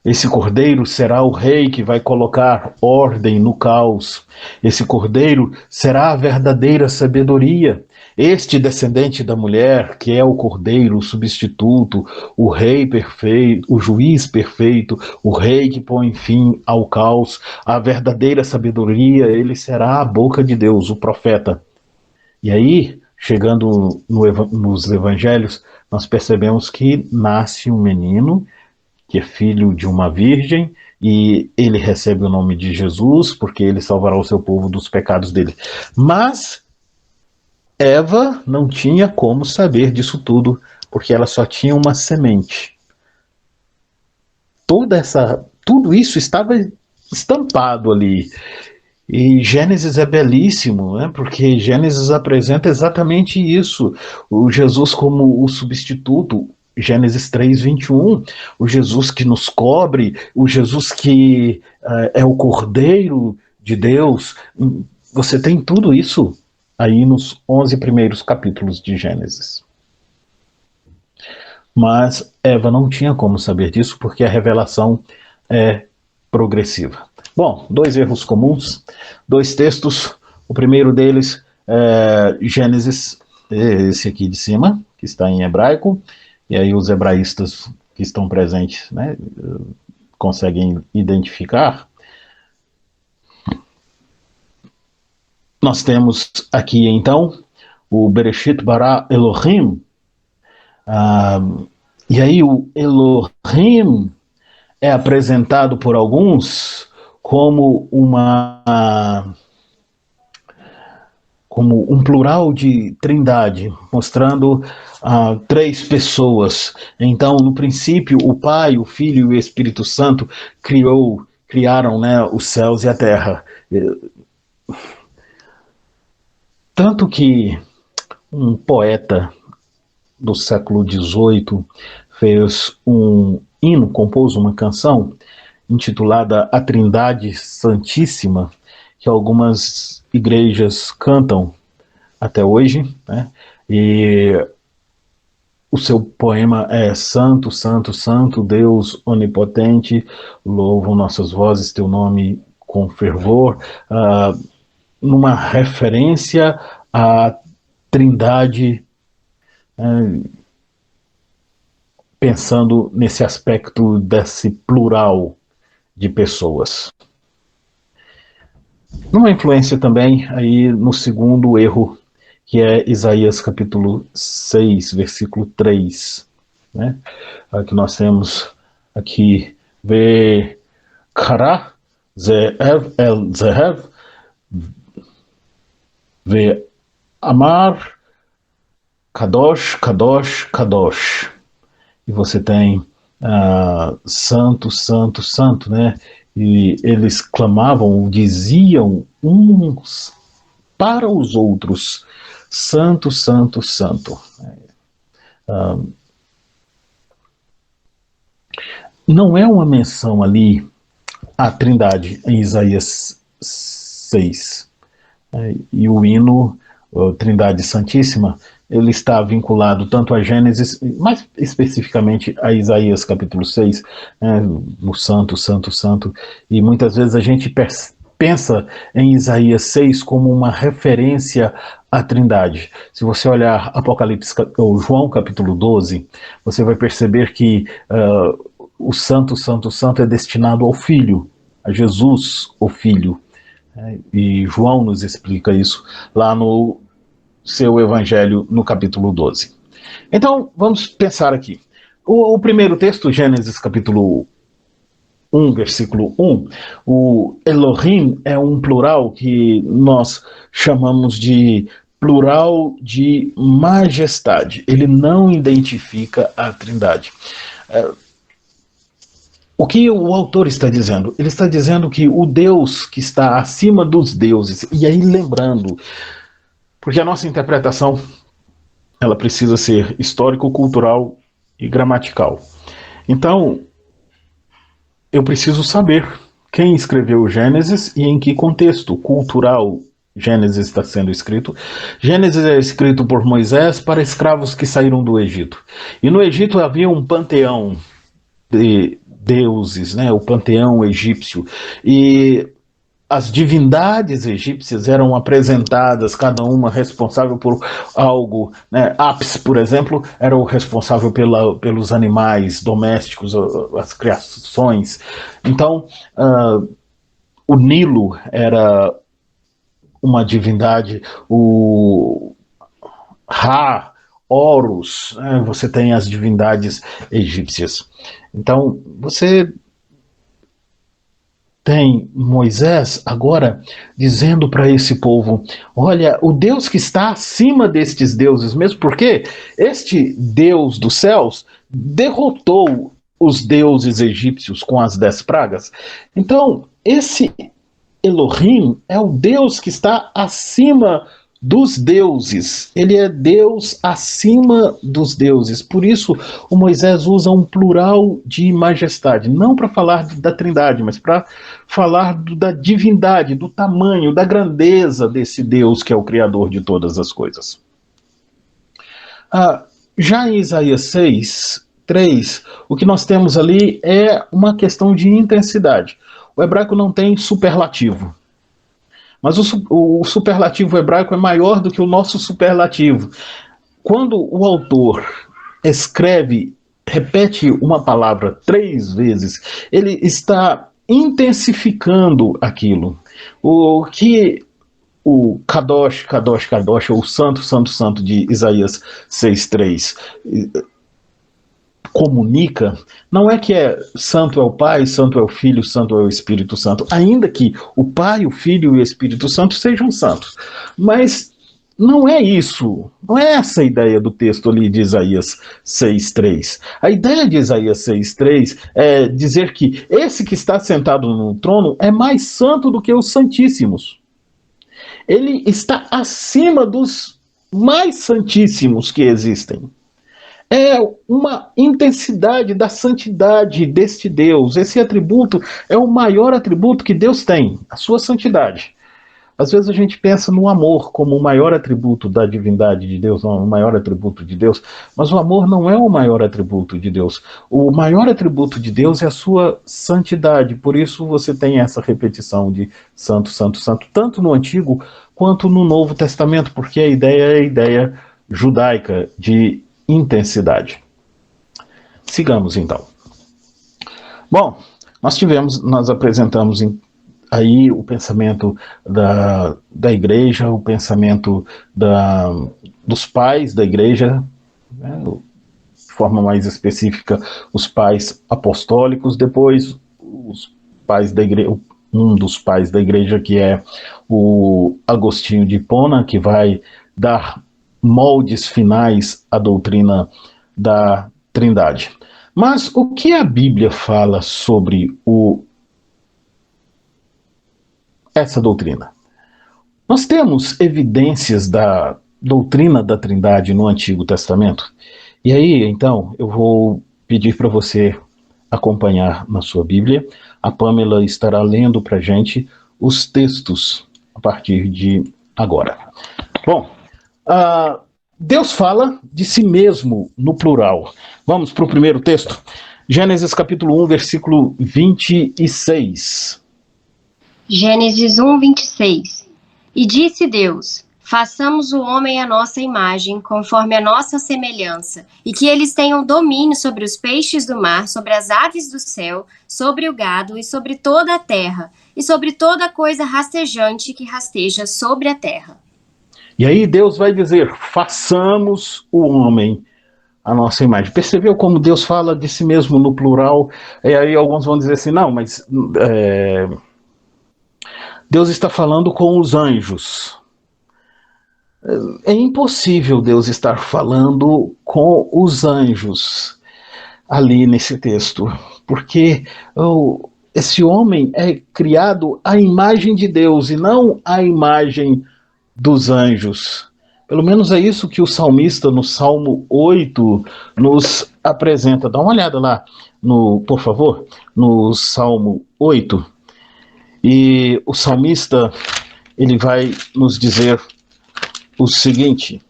Esse cordeiro será o rei que vai colocar ordem no caos. Esse cordeiro será a verdadeira sabedoria. Este descendente da mulher, que é o cordeiro, o substituto, o rei perfeito, o juiz perfeito, o rei que põe fim ao caos, a verdadeira sabedoria, ele será a boca de Deus, o profeta. E aí, chegando nos evangelhos, nós percebemos que nasce um menino, que é filho de uma virgem, e ele recebe o nome de Jesus, porque ele salvará o seu povo dos pecados dele. Mas Eva não tinha como saber disso tudo, porque ela só tinha uma semente. Tudo isso estava estampado ali. E Gênesis é belíssimo, né? Porque Gênesis apresenta exatamente isso. O Jesus como o substituto, Gênesis 3:21, o Jesus que nos cobre, o Jesus que é o Cordeiro de Deus. Você tem tudo isso aí nos 11 primeiros capítulos de Gênesis. Mas Eva não tinha como saber disso, porque a revelação é progressiva. Bom, 2 erros comuns, 2 textos. O primeiro deles é Gênesis, esse aqui de cima, que está em hebraico, e aí os hebraístas que estão presentes, né, conseguem identificar. Nós temos aqui, então, o Bereshit bara Elohim, e aí o Elohim é apresentado por alguns como um plural de trindade, mostrando 3 pessoas. Então, no princípio, o Pai, o Filho e o Espírito Santo criaram, né, os céus e a terra. Tanto que um poeta do século XVIII fez um hino, compôs uma canção intitulada A Trindade Santíssima, que algumas igrejas cantam até hoje, né? E o seu poema é: Santo, Santo, Santo, Deus onipotente, louvam nossas vozes teu nome com fervor, numa referência à Trindade, pensando nesse aspecto desse plural de pessoas. Numa influência também aí no segundo erro, que é Isaías capítulo 6, versículo 3, né? Que nós temos aqui: Ve-kara ze'ev el ze'ev ve-amar kadosh, kadosh, kadosh. E você tem santo, santo, santo, né? E eles clamavam, diziam uns para os outros: santo, santo, santo. Não é uma menção ali à Trindade em Isaías 6. E o hino Trindade Santíssima, ele está vinculado tanto a Gênesis, mais especificamente a Isaías capítulo 6, no santo, santo, santo, e muitas vezes a gente pensa em Isaías 6 como uma referência à Trindade. Se você olhar Apocalipse ou João capítulo 12, você vai perceber que o santo, santo, santo é destinado ao Filho, a Jesus, o Filho. E João nos explica isso lá no seu evangelho, no capítulo 12. Então, vamos pensar aqui. O primeiro texto, Gênesis capítulo 1, versículo 1, o Elohim é um plural que nós chamamos de plural de majestade. Ele não identifica a Trindade. O que o autor está dizendo? Ele está dizendo que o Deus que está acima dos deuses, e aí lembrando, porque a nossa interpretação ela precisa ser histórico, cultural e gramatical. Então, eu preciso saber quem escreveu o Gênesis e em que contexto cultural Gênesis está sendo escrito. Gênesis é escrito por Moisés para escravos que saíram do Egito. E no Egito havia um panteão de deuses, né, o panteão egípcio. E as divindades egípcias eram apresentadas, cada uma responsável por algo, né? Apis, por exemplo, era o responsável pelos animais domésticos, as criações. Então, o Nilo era uma divindade, o Ra, Horus, né? Você tem as divindades egípcias. Então, você tem Moisés agora dizendo para esse povo: olha, o Deus que está acima destes deuses, mesmo porque este Deus dos céus derrotou os deuses egípcios com as 10 pragas. Então, esse Elohim é o Deus que está acima dos deuses. Ele é Deus acima dos deuses. Por isso, o Moisés usa um plural de majestade, não para falar da Trindade, mas para falar da divindade, do tamanho, da grandeza desse Deus que é o Criador de todas as coisas. Já em Isaías 6, 3, o que nós temos ali é uma questão de intensidade. O hebraico não tem superlativo. Mas o superlativo hebraico é maior do que o nosso superlativo. Quando o autor escreve, repete uma palavra 3 vezes, ele está intensificando aquilo. O que o Kadosh, Kadosh, Kadosh, ou Santo, Santo, Santo de Isaías 6,3 comunica, não é que santo é o Pai, santo é o Filho, santo é o Espírito Santo, ainda que o Pai, o Filho e o Espírito Santo sejam santos, mas não é isso, não é essa a ideia do texto ali de Isaías 6,3. A ideia de Isaías 6,3 é dizer que esse que está sentado no trono é mais santo do que os santíssimos. Ele está acima dos mais santíssimos que existem. É uma intensidade da santidade deste Deus. Esse atributo é o maior atributo que Deus tem, a sua santidade. Às vezes a gente pensa no amor como o maior atributo da divindade de Deus, não, o maior atributo de Deus, mas o amor não é o maior atributo de Deus. O maior atributo de Deus é a sua santidade, por isso você tem essa repetição de santo, santo, santo, tanto no Antigo quanto no Novo Testamento, porque a ideia é a ideia judaica de intensidade. Sigamos então. Bom, nós apresentamos aí o pensamento da igreja, o pensamento dos pais da igreja, né, de forma mais específica, os pais apostólicos, depois os pais da igreja, um dos pais da igreja, que é o Agostinho de Hipona, que vai dar moldes finais à doutrina da Trindade. Mas o que a Bíblia fala sobre essa doutrina? Nós temos evidências da doutrina da Trindade no Antigo Testamento. E aí, então, eu vou pedir para você acompanhar na sua Bíblia. A Pamela estará lendo para a gente os textos a partir de agora. Bom, Deus fala de si mesmo no plural. Vamos para o primeiro texto. Gênesis capítulo 1, versículo 26. Gênesis 1, 26. E disse Deus: façamos o homem à nossa imagem, conforme a nossa semelhança, e que eles tenham domínio sobre os peixes do mar, sobre as aves do céu, sobre o gado e sobre toda a terra, e sobre toda coisa rastejante que rasteja sobre a terra. E aí Deus vai dizer: façamos o homem à nossa imagem. Percebeu como Deus fala de si mesmo no plural? E aí alguns vão dizer assim, não, mas Deus está falando com os anjos. É impossível Deus estar falando com os anjos ali nesse texto, porque esse homem é criado à imagem de Deus e não à imagem dos anjos. Pelo menos é isso que o salmista no Salmo 8 nos apresenta. Dá uma olhada lá, por favor, no Salmo 8. E o salmista, ele vai nos dizer o seguinte,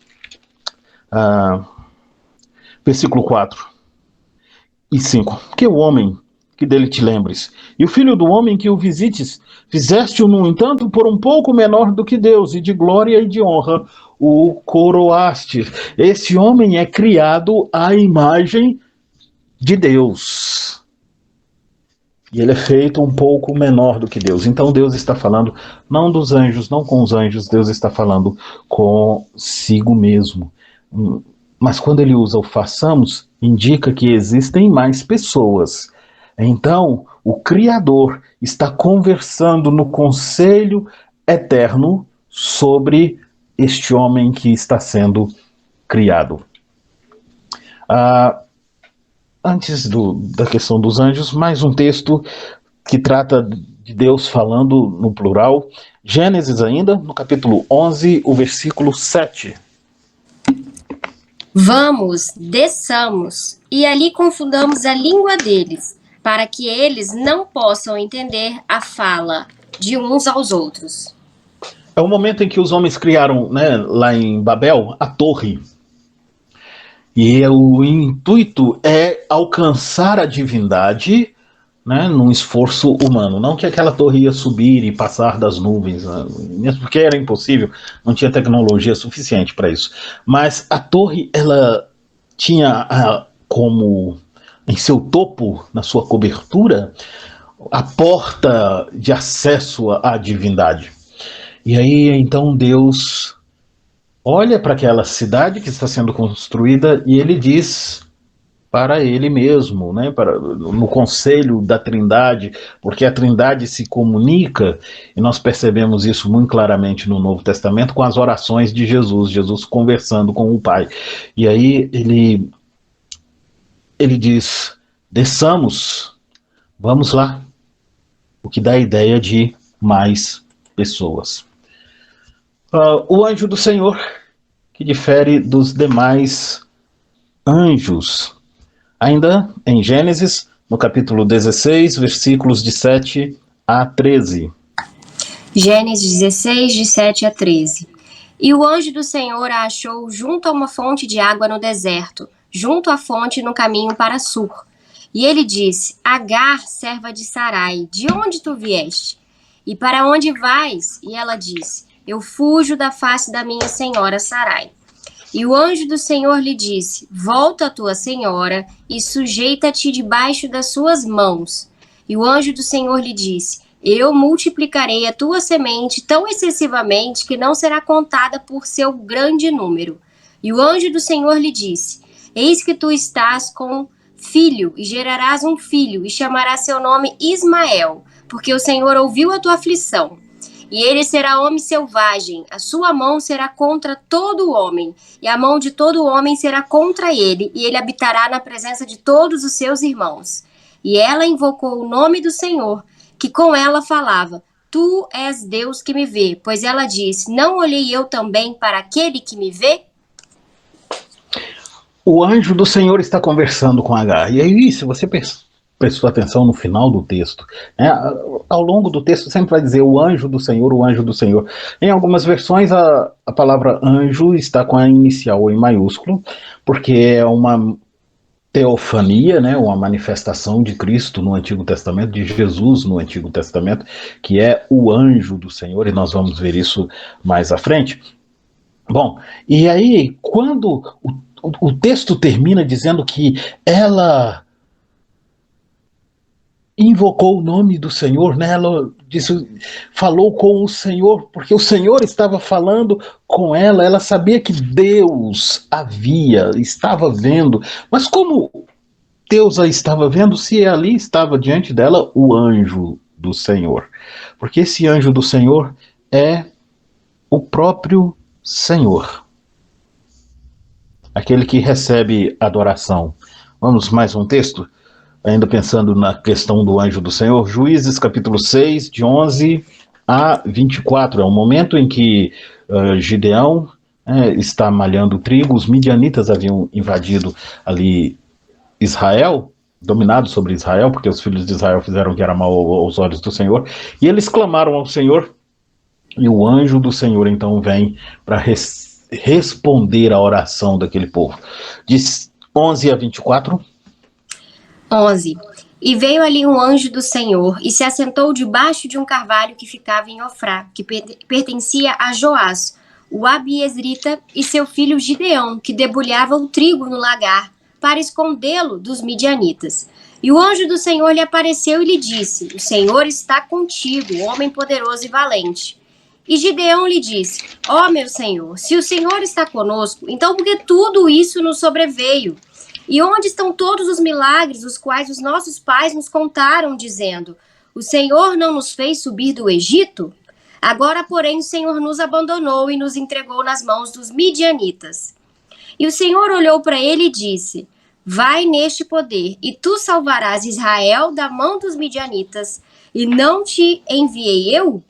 versículo 4 e 5. Que o homem que dele te lembres, e o filho do homem que o visites, fizeste-o, no entanto, por um pouco menor do que Deus, e de glória e de honra o coroaste. Esse homem é criado à imagem de Deus. E ele é feito um pouco menor do que Deus. Então Deus está falando não dos anjos, não com os anjos, Deus está falando consigo mesmo. Mas quando ele usa o façamos, indica que existem mais pessoas. Então, o Criador está conversando no conselho eterno sobre este homem que está sendo criado. Antes da questão dos anjos, mais um texto que trata de Deus falando no plural. Gênesis ainda, no capítulo 11, o versículo 7. Vamos, desçamos, e ali confundamos a língua deles, para que eles não possam entender a fala de uns aos outros. É o momento em que os homens criaram, né, lá em Babel, a torre. E o intuito é alcançar a divindade, né, num esforço humano. Não que aquela torre ia subir e passar das nuvens, né, mesmo porque era impossível, não tinha tecnologia suficiente para isso. Mas a torre, ela tinha como em seu topo, na sua cobertura, a porta de acesso à divindade. E aí, então, Deus olha para aquela cidade que está sendo construída e ele diz para ele mesmo, né, no conselho da Trindade, porque a Trindade se comunica, e nós percebemos isso muito claramente no Novo Testamento, com as orações de Jesus, Jesus conversando com o Pai. E aí ele diz, desçamos, vamos lá, o que dá a ideia de mais pessoas. O anjo do Senhor, que difere dos demais anjos. Ainda em Gênesis, no capítulo 16, versículos de 7 a 13. Gênesis 16, de 7 a 13. E o anjo do Senhor a achou junto a uma fonte de água no deserto, junto à fonte no caminho para Sur. E ele disse, Agar, serva de Sarai, de onde tu vieste? E para onde vais? E ela disse, eu fujo da face da minha senhora Sarai. E o anjo do Senhor lhe disse, volta a tua senhora e sujeita-te debaixo das suas mãos. E o anjo do Senhor lhe disse, eu multiplicarei a tua semente tão excessivamente que não será contada por seu grande número. E o anjo do Senhor lhe disse, eis que tu estás com filho e gerarás um filho e chamarás seu nome Ismael, porque o Senhor ouviu a tua aflição. E ele será homem selvagem, a sua mão será contra todo homem, e a mão de todo homem será contra ele, e ele habitará na presença de todos os seus irmãos. E ela invocou o nome do Senhor, que com ela falava, tu és Deus que me vê, pois ela disse, não olhei eu também para aquele que me vê? O anjo do Senhor está conversando com Agar, e aí, se você prestou atenção no final do texto, né? Ao longo do texto sempre vai dizer o anjo do Senhor, o anjo do Senhor. Em algumas versões a palavra anjo está com a inicial em maiúsculo, porque é uma teofania, né? Uma manifestação de Cristo no Antigo Testamento, de Jesus no Antigo Testamento, que é o anjo do Senhor, e nós vamos ver isso mais à frente. Bom, e aí quando o texto termina dizendo que ela invocou o nome do Senhor, né? Ela disse, falou com o Senhor, porque o Senhor estava falando com ela, ela sabia que Deus estava vendo, mas como Deus a estava vendo se ali estava diante dela o anjo do Senhor? Porque esse anjo do Senhor é o próprio Senhor, aquele que recebe adoração. Vamos mais um texto? Ainda pensando na questão do anjo do Senhor, Juízes capítulo 6, de 11 a 24, é o momento em que Gideão está malhando trigo, os midianitas haviam invadido ali Israel, dominado sobre Israel, porque os filhos de Israel fizeram o que era mal aos olhos do Senhor, e eles clamaram ao Senhor, e o anjo do Senhor então vem para responder à oração daquele povo. De 11 a 24. 11. E veio ali um anjo do Senhor e se assentou debaixo de um carvalho que ficava em Ofrá, que pertencia a Joás, o abiezrita, e seu filho Gideão, que debulhava o trigo no lagar, para escondê-lo dos midianitas. E o anjo do Senhor lhe apareceu e lhe disse: O Senhor está contigo, homem poderoso e valente. E Gideão lhe disse: Ó meu Senhor, se o Senhor está conosco, então por que tudo isso nos sobreveio? E onde estão todos os milagres os quais os nossos pais nos contaram, dizendo: O Senhor não nos fez subir do Egito? Agora, porém, o Senhor nos abandonou e nos entregou nas mãos dos midianitas. E o Senhor olhou para ele e disse: Vai neste poder, e tu salvarás Israel da mão dos midianitas, e não te enviei eu?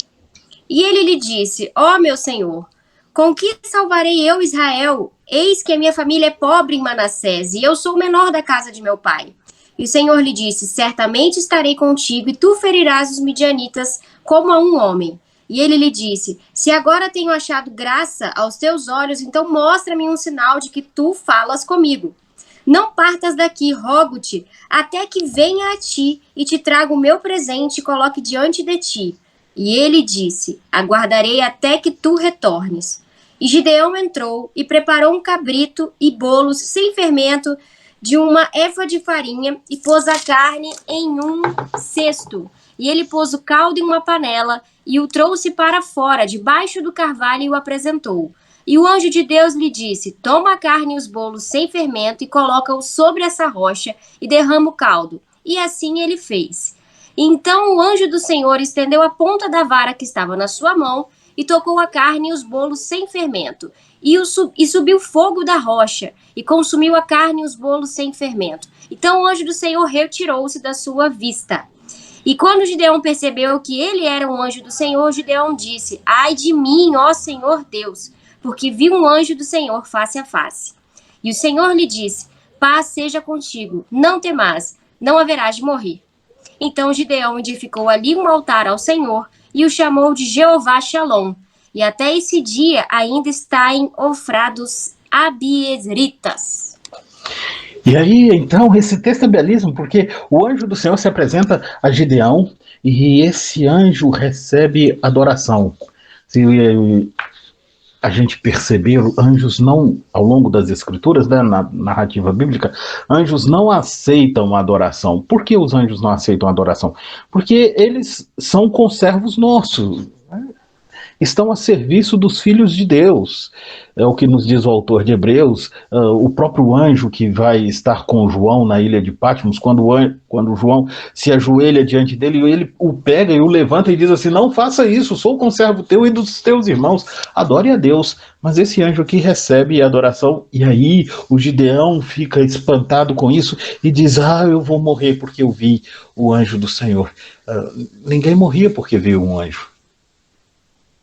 E ele lhe disse: Ó meu Senhor, com que salvarei eu Israel? Eis que a minha família é pobre em Manassés, e eu sou o menor da casa de meu pai. E o Senhor lhe disse: Certamente estarei contigo, e tu ferirás os midianitas como a um homem. E ele lhe disse: Se agora tenho achado graça aos teus olhos, então mostra-me um sinal de que tu falas comigo. Não partas daqui, rogo-te, até que venha a ti e te traga o meu presente e coloque diante de ti. E ele disse: Aguardarei até que tu retornes. E Gideão entrou e preparou um cabrito e bolos sem fermento de uma éfa de farinha e pôs a carne em um cesto. E ele pôs o caldo em uma panela e o trouxe para fora, debaixo do carvalho, e o apresentou. E o anjo de Deus lhe disse: Toma a carne e os bolos sem fermento e coloca-os sobre essa rocha e derrama o caldo. E assim ele fez. Então o anjo do Senhor estendeu a ponta da vara que estava na sua mão e tocou a carne e os bolos sem fermento. E subiu fogo da rocha e consumiu a carne e os bolos sem fermento. Então o anjo do Senhor retirou-se da sua vista. E quando Gideão percebeu que ele era um anjo do Senhor, Gideão disse: Ai de mim, ó Senhor Deus, porque vi um anjo do Senhor face a face. E o Senhor lhe disse: Paz seja contigo, não temas, não haverás de morrer. Então Gideão edificou ali um altar ao Senhor e o chamou de Jeová Shalom. E até esse dia ainda está em Ofrá dos abiezritas. E aí, então, esse texto é belíssimo, porque o anjo do Senhor se apresenta a Gideão e esse anjo recebe adoração. Se a gente perceber, anjos não, ao longo das escrituras, né, na narrativa bíblica, anjos não aceitam a adoração. Por que os anjos não aceitam a adoração? Porque eles são conservos nossos, né? Estão a serviço dos filhos de Deus. É o que nos diz o autor de Hebreus, o próprio anjo que vai estar com João na ilha de Patmos, quando João se ajoelha diante dele, ele o pega e o levanta e diz assim: não faça isso, sou conservo teu e dos teus irmãos, adore a Deus. Mas esse anjo aqui recebe a adoração, e aí o Gideão fica espantado com isso e diz: eu vou morrer porque eu vi o anjo do Senhor. Ninguém morria porque viu um anjo.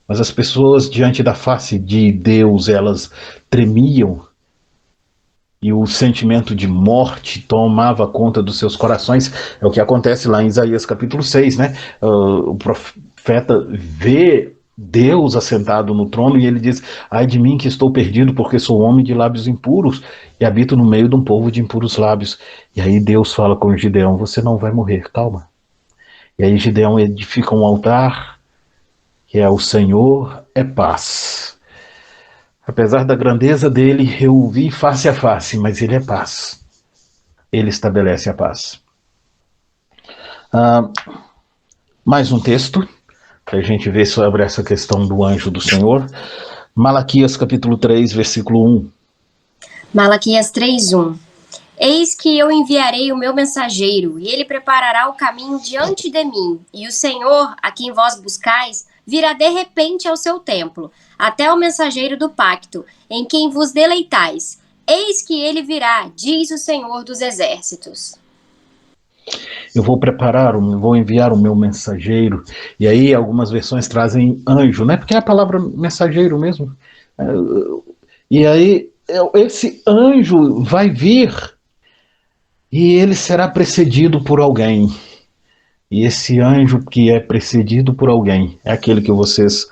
Mas as pessoas diante da face de Deus, elas tremiam e o sentimento de morte tomava conta dos seus corações. É o que acontece lá em Isaías capítulo 6, né? O profeta vê Deus assentado no trono e ele diz: ai de mim que estou perdido, porque sou homem de lábios impuros e habito no meio de um povo de impuros lábios. E aí Deus fala com Gideão: você não vai morrer, calma. E aí Gideão edifica um altar, que é: o Senhor é paz. Apesar da grandeza dele, eu o vi face a face, mas ele é paz. Ele estabelece a paz. Mais um texto, para a gente ver sobre essa questão do anjo do Senhor. Malaquias capítulo 3, versículo 1. Malaquias 3:1. Eis que eu enviarei o meu mensageiro, e ele preparará o caminho diante de mim. E o Senhor, a quem vós buscais, virá de repente ao seu templo, até o mensageiro do pacto, em quem vos deleitais. Eis que ele virá, diz o Senhor dos Exércitos. Eu vou enviar o meu mensageiro. E aí algumas versões trazem anjo, né? Porque é a palavra mensageiro mesmo. E aí esse anjo vai vir e ele será precedido por alguém. E esse anjo que é precedido por alguém é aquele que vocês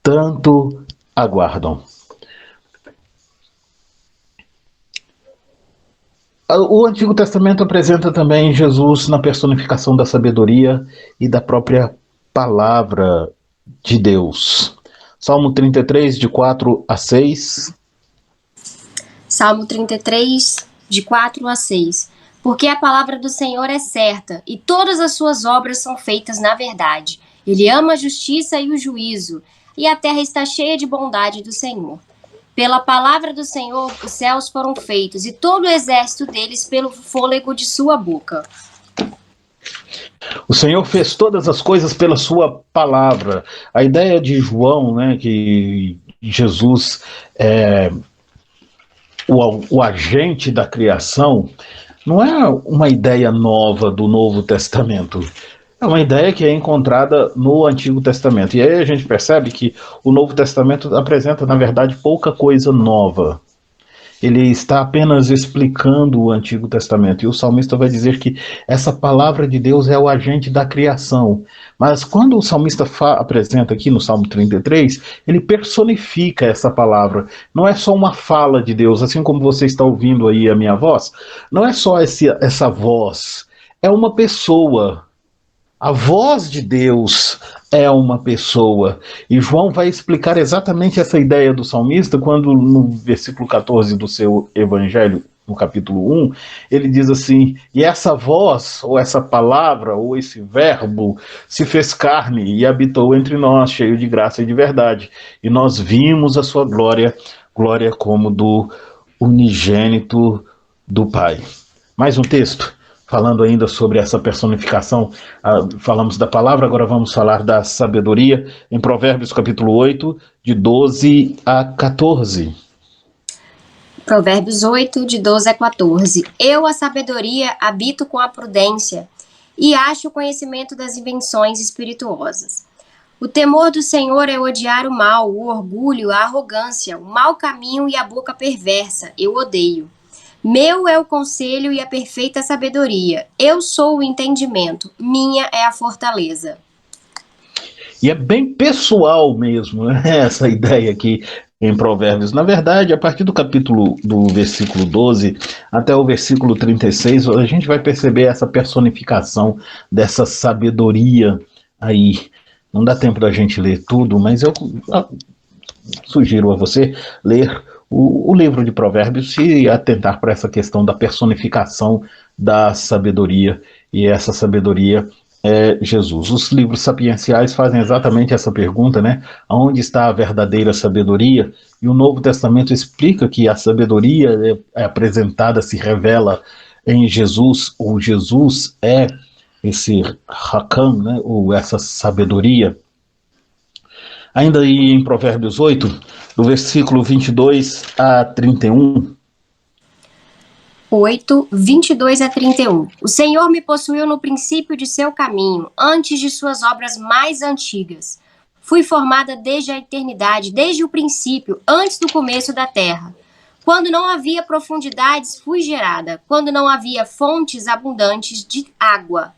tanto aguardam. O Antigo Testamento apresenta também Jesus na personificação da sabedoria e da própria palavra de Deus. Salmo 33, de 4 a 6. Salmo 33, de 4 a 6. Porque a palavra do Senhor é certa, e todas as suas obras são feitas na verdade. Ele ama a justiça e o juízo, e a terra está cheia de bondade do Senhor. Pela palavra do Senhor, os céus foram feitos, e todo o exército deles pelo fôlego de sua boca. O Senhor fez todas as coisas pela sua palavra. A ideia de João, né, que Jesus é o agente da criação, não é uma ideia nova do Novo Testamento. É uma ideia que é encontrada no Antigo Testamento. E aí a gente percebe que o Novo Testamento apresenta, na verdade, pouca coisa nova. Ele está apenas explicando o Antigo Testamento. E o salmista vai dizer que essa palavra de Deus é o agente da criação. Mas quando o salmista apresenta aqui no Salmo 33, ele personifica essa palavra. Não é só uma fala de Deus, assim como você está ouvindo aí a minha voz. Não é só essa voz, é uma pessoa. A voz de Deus é uma pessoa. E João vai explicar exatamente essa ideia do salmista quando, no versículo 14 do seu evangelho, no capítulo 1, ele diz assim: e essa voz, ou essa palavra, ou esse verbo, se fez carne e habitou entre nós, cheio de graça e de verdade. E nós vimos a sua glória, glória como do unigênito do Pai. Mais um texto. Falando ainda sobre essa personificação, falamos da palavra, agora vamos falar da sabedoria, em Provérbios capítulo 8, de 12 a 14. Provérbios 8, de 12 a 14. Eu, a sabedoria, habito com a prudência, e acho o conhecimento das invenções espirituosas. O temor do Senhor é odiar o mal, o orgulho, a arrogância, o mau caminho e a boca perversa. Eu odeio. Meu é o conselho e a perfeita sabedoria. Eu sou o entendimento. Minha é a fortaleza. E é bem pessoal mesmo, né, essa ideia aqui em Provérbios. Na verdade, a partir do versículo 12 até o versículo 36, a gente vai perceber essa personificação dessa sabedoria aí. Não dá tempo da gente ler tudo, mas eu sugiro a você ler o livro de Provérbios e atentar para essa questão da personificação da sabedoria, e essa sabedoria é Jesus. Os livros sapienciais fazem exatamente essa pergunta, né? Onde está a verdadeira sabedoria? E o Novo Testamento explica que a sabedoria é apresentada, se revela em Jesus, ou Jesus é esse Hakam, né? Ou essa sabedoria. Ainda aí em Provérbios 8, do versículo 22 a 31. 8, 22 a 31. O Senhor me possuiu no princípio de seu caminho, antes de suas obras mais antigas. Fui formada desde a eternidade, desde o princípio, antes do começo da terra. Quando não havia profundidades, fui gerada. Quando não havia fontes abundantes de água.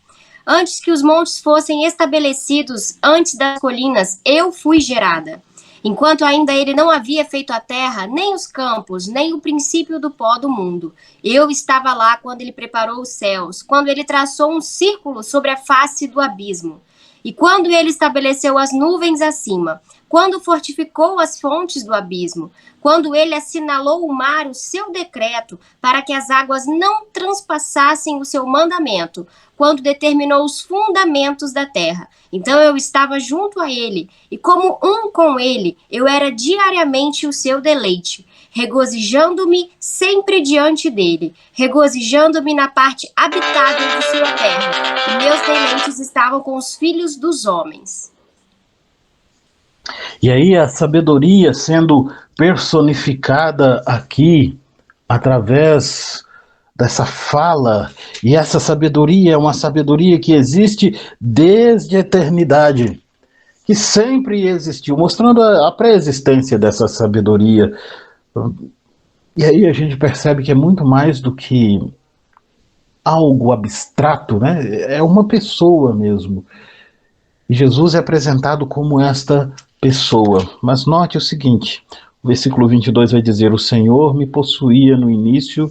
Antes que os montes fossem estabelecidos, antes das colinas, eu fui gerada. Enquanto ainda ele não havia feito a terra, nem os campos, nem o princípio do pó do mundo. Eu estava lá quando ele preparou os céus, quando ele traçou um círculo sobre a face do abismo. E quando ele estabeleceu as nuvens acima, quando fortificou as fontes do abismo, quando ele assinalou o mar o seu decreto, para que as águas não transpassassem o seu mandamento, quando determinou os fundamentos da terra. Então eu estava junto a ele, e como um com ele, eu era diariamente o seu deleite, regozijando-me sempre diante dele, regozijando-me na parte habitável de sua terra, e meus deleites estavam com os filhos dos homens. E aí a sabedoria sendo personificada aqui através dessa fala, e essa sabedoria é uma sabedoria que existe desde a eternidade, que sempre existiu, mostrando a pré-existência dessa sabedoria. E aí a gente percebe que é muito mais do que algo abstrato, né? É uma pessoa mesmo. E Jesus é apresentado como esta pessoa. Mas note o seguinte, o versículo 22 vai dizer: o Senhor me possuía no início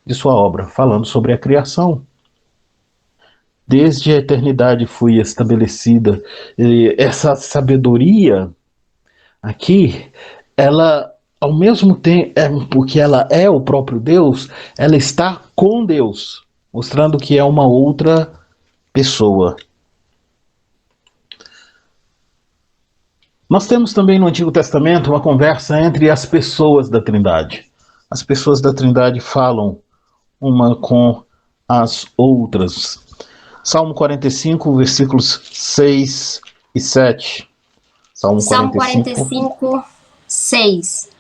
de sua obra, falando sobre a criação. Desde a eternidade fui estabelecida. E essa sabedoria aqui, ela, ao mesmo tempo, porque ela é o próprio Deus, ela está com Deus, mostrando que é uma outra pessoa. Nós temos também no Antigo Testamento uma conversa entre as pessoas da Trindade. As pessoas da Trindade falam uma com as outras. Salmo 45, versículos 6 e 7. Salmo 45, 6.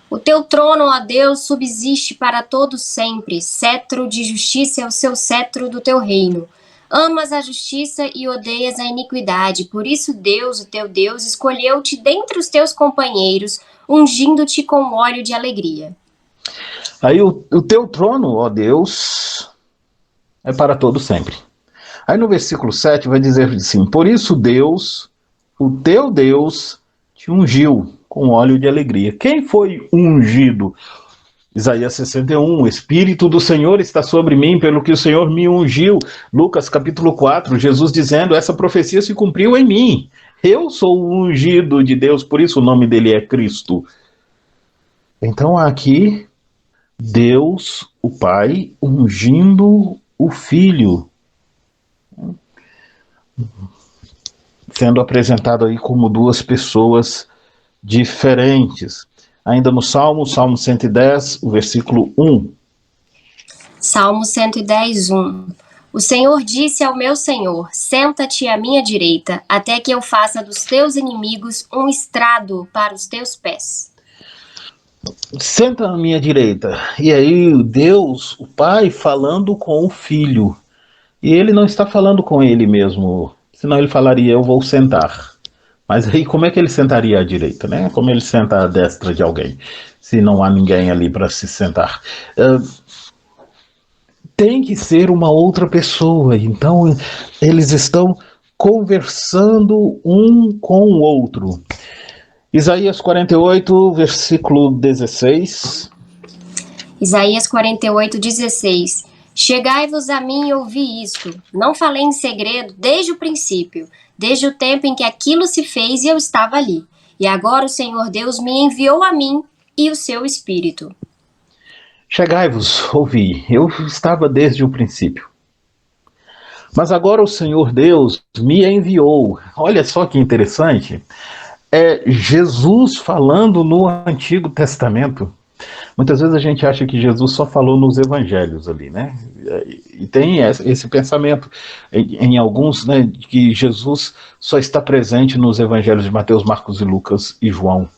O teu trono, ó Deus, subsiste para todo sempre. Cetro de justiça é o seu cetro do teu reino. Amas a justiça e odeias a iniquidade. Por isso Deus, o teu Deus, escolheu-te dentre os teus companheiros, ungindo-te com óleo de alegria. Aí o teu trono, ó Deus, é para todo sempre. Aí no versículo 7 vai dizer assim: por isso Deus, o teu Deus, te ungiu com óleo de alegria. Quem foi ungido? Isaías 61, o Espírito do Senhor está sobre mim, pelo que o Senhor me ungiu. Lucas capítulo 4, Jesus dizendo: essa profecia se cumpriu em mim. Eu sou o ungido de Deus, por isso o nome dele é Cristo. Então aqui, Deus, o Pai, ungindo o Filho, sendo apresentado aí como duas pessoas diferentes. Ainda no Salmo 110, o versículo 1. Salmo 110, 1. O Senhor disse ao meu Senhor: senta-te à minha direita, até que eu faça dos teus inimigos um estrado para os teus pés. Senta à minha direita. E aí Deus, o Pai, falando com o Filho. E ele não está falando com ele mesmo, senão ele falaria: eu vou sentar. Mas aí como é que ele sentaria à direita, né? Como ele senta à destra de alguém, se não há ninguém ali para se sentar? Tem que ser uma outra pessoa. Então eles estão conversando um com o outro. Isaías 48, versículo 16. Isaías 48, 16. Chegai-vos a mim e ouvi isto. Não falei em segredo desde o princípio, desde o tempo em que aquilo se fez e eu estava ali. E agora o Senhor Deus me enviou a mim e o seu Espírito. Chegai-vos, ouvi. Eu estava desde o princípio. Mas agora o Senhor Deus me enviou. Olha só que interessante. É Jesus falando no Antigo Testamento. Muitas vezes a gente acha que Jesus só falou nos evangelhos ali, né? E tem esse pensamento em alguns, né, que Jesus só está presente nos evangelhos de Mateus, Marcos e Lucas e João.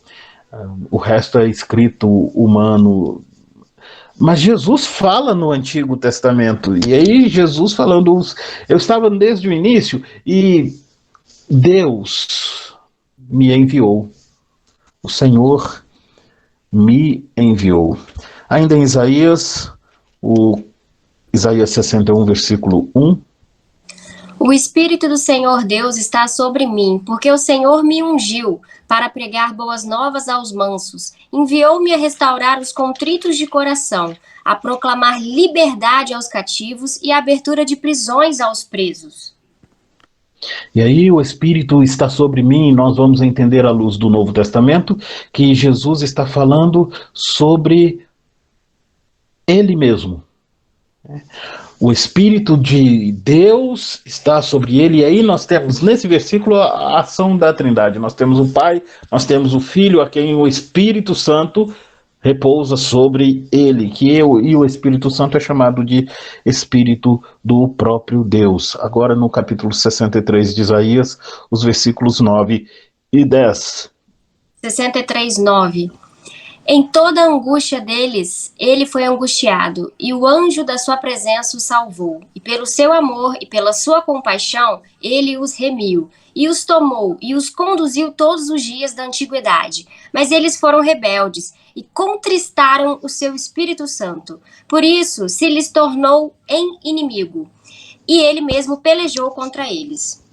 O resto é escrito humano. Mas Jesus fala no Antigo Testamento. E aí Jesus falando: eu estava desde o início e Deus me enviou. O Senhor me enviou. Ainda em Isaías, o Isaías 61, versículo 1. O Espírito do Senhor Deus está sobre mim, porque o Senhor me ungiu para pregar boas novas aos mansos. Enviou-me a restaurar os contritos de coração, a proclamar liberdade aos cativos e a abertura de prisões aos presos. E aí o Espírito está sobre mim, e nós vamos entender à luz do Novo Testamento que Jesus está falando sobre Ele mesmo. O Espírito de Deus está sobre ele, e aí nós temos nesse versículo a ação da Trindade. Nós temos o Pai, nós temos o Filho, a quem o Espírito Santo repousa sobre ele, e o Espírito Santo é chamado de Espírito do próprio Deus. Agora no capítulo 63 de Isaías, os versículos 9 e 10. 63:9. Em toda a angústia deles, ele foi angustiado, e o anjo da sua presença os salvou. E pelo seu amor e pela sua compaixão, ele os remiu, e os tomou, e os conduziu todos os dias da antiguidade. Mas eles foram rebeldes, e contristaram o seu Espírito Santo. Por isso, se lhes tornou em inimigo, e ele mesmo pelejou contra eles.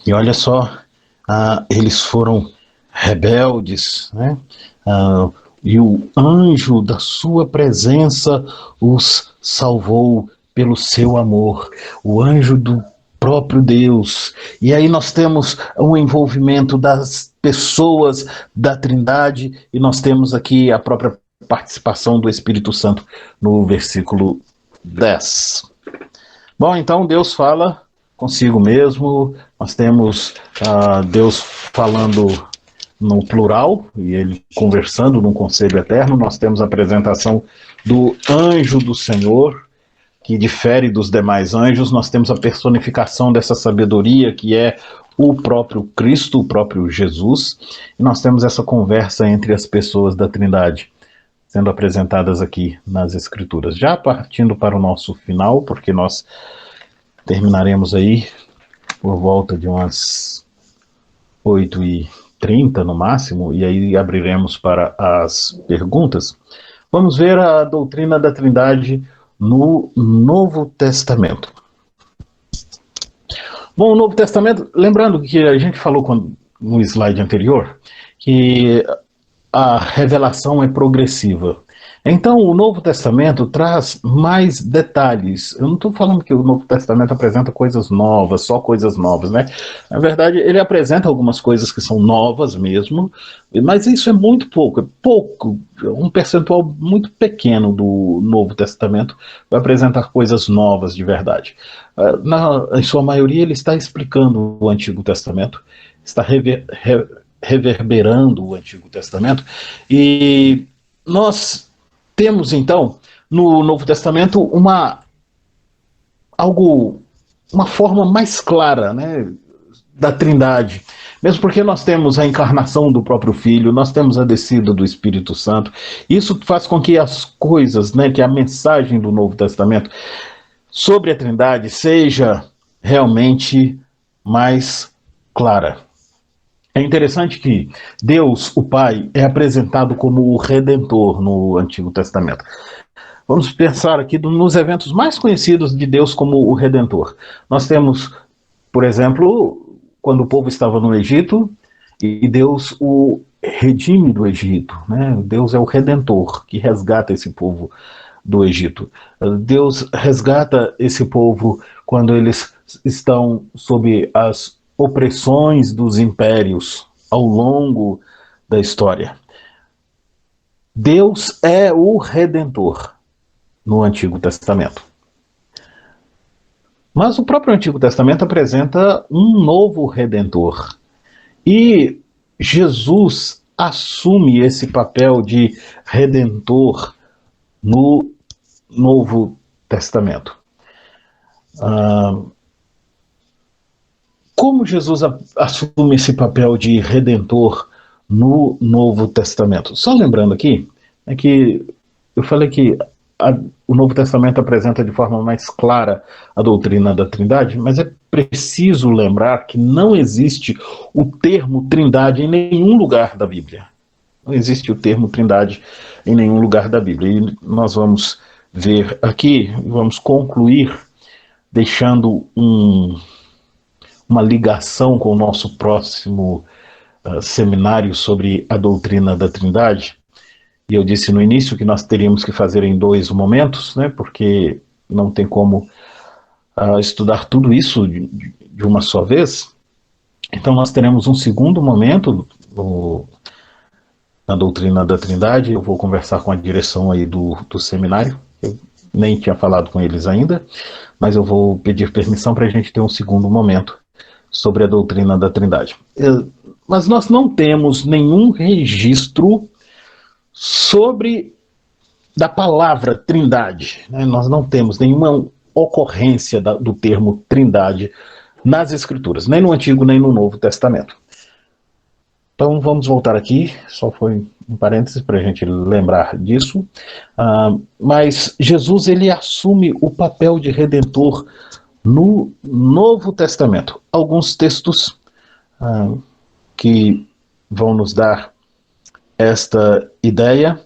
E olha só, eles foram rebeldes, né? E o anjo da sua presença os salvou pelo seu amor, o anjo do próprio Deus. E aí nós temos o envolvimento das pessoas da Trindade, e nós temos aqui a própria participação do Espírito Santo no versículo 10. Bom, então Deus fala consigo mesmo, nós temos Deus falando no plural, e ele conversando num conselho eterno. Nós temos a apresentação do anjo do Senhor, que difere dos demais anjos. Nós temos a personificação dessa sabedoria, que é o próprio Cristo, o próprio Jesus, e nós temos essa conversa entre as pessoas da Trindade, sendo apresentadas aqui nas Escrituras. Já partindo para o nosso final, porque nós terminaremos aí por volta de umas 8h30 no máximo, e aí abriremos para as perguntas. Vamos ver a doutrina da Trindade no Novo Testamento. Bom, o Novo Testamento, lembrando que a gente falou no slide anterior, que a revelação é progressiva. Então, o Novo Testamento traz mais detalhes. Eu não estou falando que o Novo Testamento apresenta coisas novas, só coisas novas, né? Na verdade, ele apresenta algumas coisas que são novas mesmo, mas isso é muito pouco, um percentual muito pequeno do Novo Testamento vai apresentar coisas novas de verdade. Em sua maioria, ele está explicando o Antigo Testamento, está reverberando o Antigo Testamento, e nós temos, então, no Novo Testamento uma forma mais clara, né, da Trindade. Mesmo porque nós temos a encarnação do próprio Filho, nós temos a descida do Espírito Santo. Isso faz com que as coisas, né, que a mensagem do Novo Testamento sobre a Trindade seja realmente mais clara. É interessante que Deus, o Pai, é apresentado como o Redentor no Antigo Testamento. Vamos pensar aqui nos eventos mais conhecidos de Deus como o Redentor. Nós temos, por exemplo, quando o povo estava no Egito, e Deus o redime do Egito, né? Deus é o Redentor que resgata esse povo do Egito. Deus resgata esse povo quando eles estão sob as opressões dos impérios ao longo da história. Deus é o Redentor no Antigo Testamento. Mas o próprio Antigo Testamento apresenta um novo Redentor. E Jesus assume esse papel de Redentor no Novo Testamento. Como Jesus assume esse papel de Redentor no Novo Testamento? Só lembrando aqui, é que eu falei que o Novo Testamento apresenta de forma mais clara a doutrina da Trindade, mas é preciso lembrar que não existe o termo Trindade em nenhum lugar da Bíblia. Não existe o termo Trindade em nenhum lugar da Bíblia. E nós vamos ver aqui, vamos concluir deixando uma ligação com o nosso próximo seminário sobre a doutrina da Trindade. E eu disse no início que nós teríamos que fazer em 2 momentos, né, porque não tem como estudar tudo isso de uma só vez. Então nós teremos um segundo momento na doutrina da Trindade. Eu vou conversar com a direção aí do seminário. Eu nem tinha falado com eles ainda, mas eu vou pedir permissão para a gente ter um segundo momento sobre a doutrina da Trindade. Mas nós não temos nenhum registro da palavra Trindade, né? Nós não temos nenhuma ocorrência do termo Trindade nas Escrituras, nem no Antigo nem no Novo Testamento. Então vamos voltar aqui, só foi um parênteses para a gente lembrar disso, mas Jesus ele assume o papel de redentor no Novo Testamento. Alguns textos que vão nos dar esta ideia,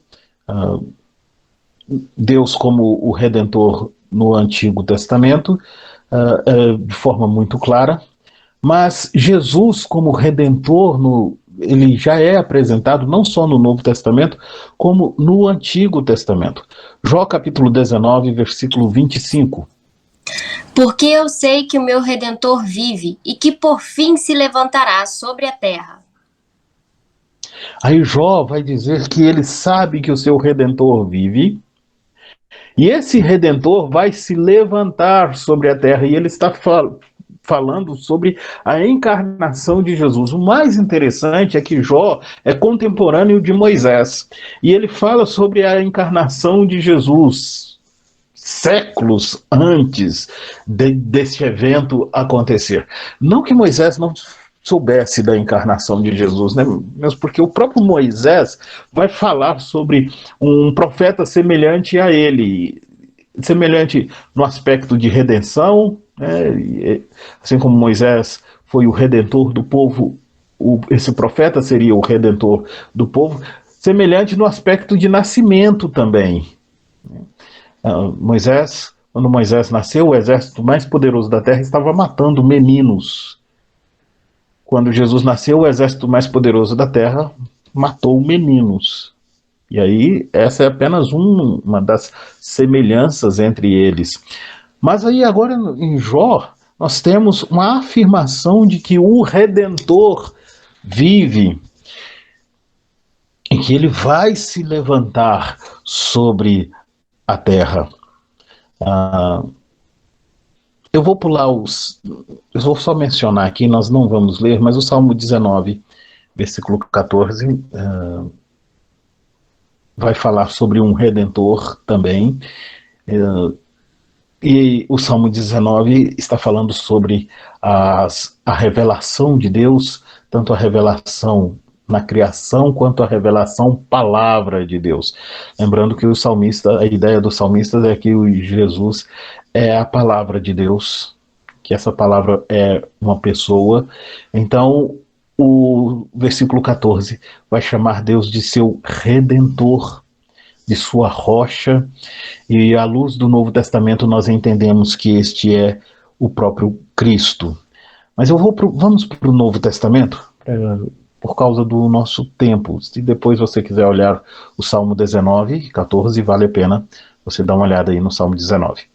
Deus como o redentor no Antigo Testamento, de forma muito clara, mas Jesus como redentor ele já é apresentado não só no Novo Testamento, como no Antigo Testamento. Jó capítulo 19, versículo 25. Porque eu sei que o meu Redentor vive e que por fim se levantará sobre a terra. Aí Jó vai dizer que ele sabe que o seu Redentor vive, e esse Redentor vai se levantar sobre a terra, e ele está falando sobre a encarnação de Jesus. O mais interessante é que Jó é contemporâneo de Moisés, e ele fala sobre a encarnação de Jesus séculos antes desse evento acontecer. Não que Moisés não soubesse da encarnação de Jesus, né? Mesmo porque o próprio Moisés vai falar sobre um profeta semelhante a ele, semelhante no aspecto de redenção, né? Assim como Moisés foi o redentor do povo, esse profeta seria o redentor do povo, semelhante no aspecto de nascimento também. Quando Moisés nasceu, o exército mais poderoso da terra estava matando meninos. Quando Jesus nasceu, o exército mais poderoso da terra matou meninos. E aí, essa é apenas uma das semelhanças entre eles. Mas aí, agora em Jó, nós temos uma afirmação de que o Redentor vive e que ele vai se levantar sobre a terra. Eu vou pular eu vou só mencionar aqui, nós não vamos ler, mas o Salmo 19, versículo 14, vai falar sobre um Redentor também, e o Salmo 19 está falando sobre a revelação de Deus, tanto a revelação na criação quanto a revelação palavra de Deus. Lembrando que a ideia do salmista é que Jesus é a palavra de Deus, que essa palavra é uma pessoa. Então, o versículo 14 vai chamar Deus de seu Redentor, de sua rocha, e à luz do Novo Testamento nós entendemos que este é o próprio Cristo. Mas vamos para o Novo Testamento, por causa do nosso tempo. Se depois você quiser olhar o Salmo 19, 14, vale a pena você dar uma olhada aí no Salmo 19.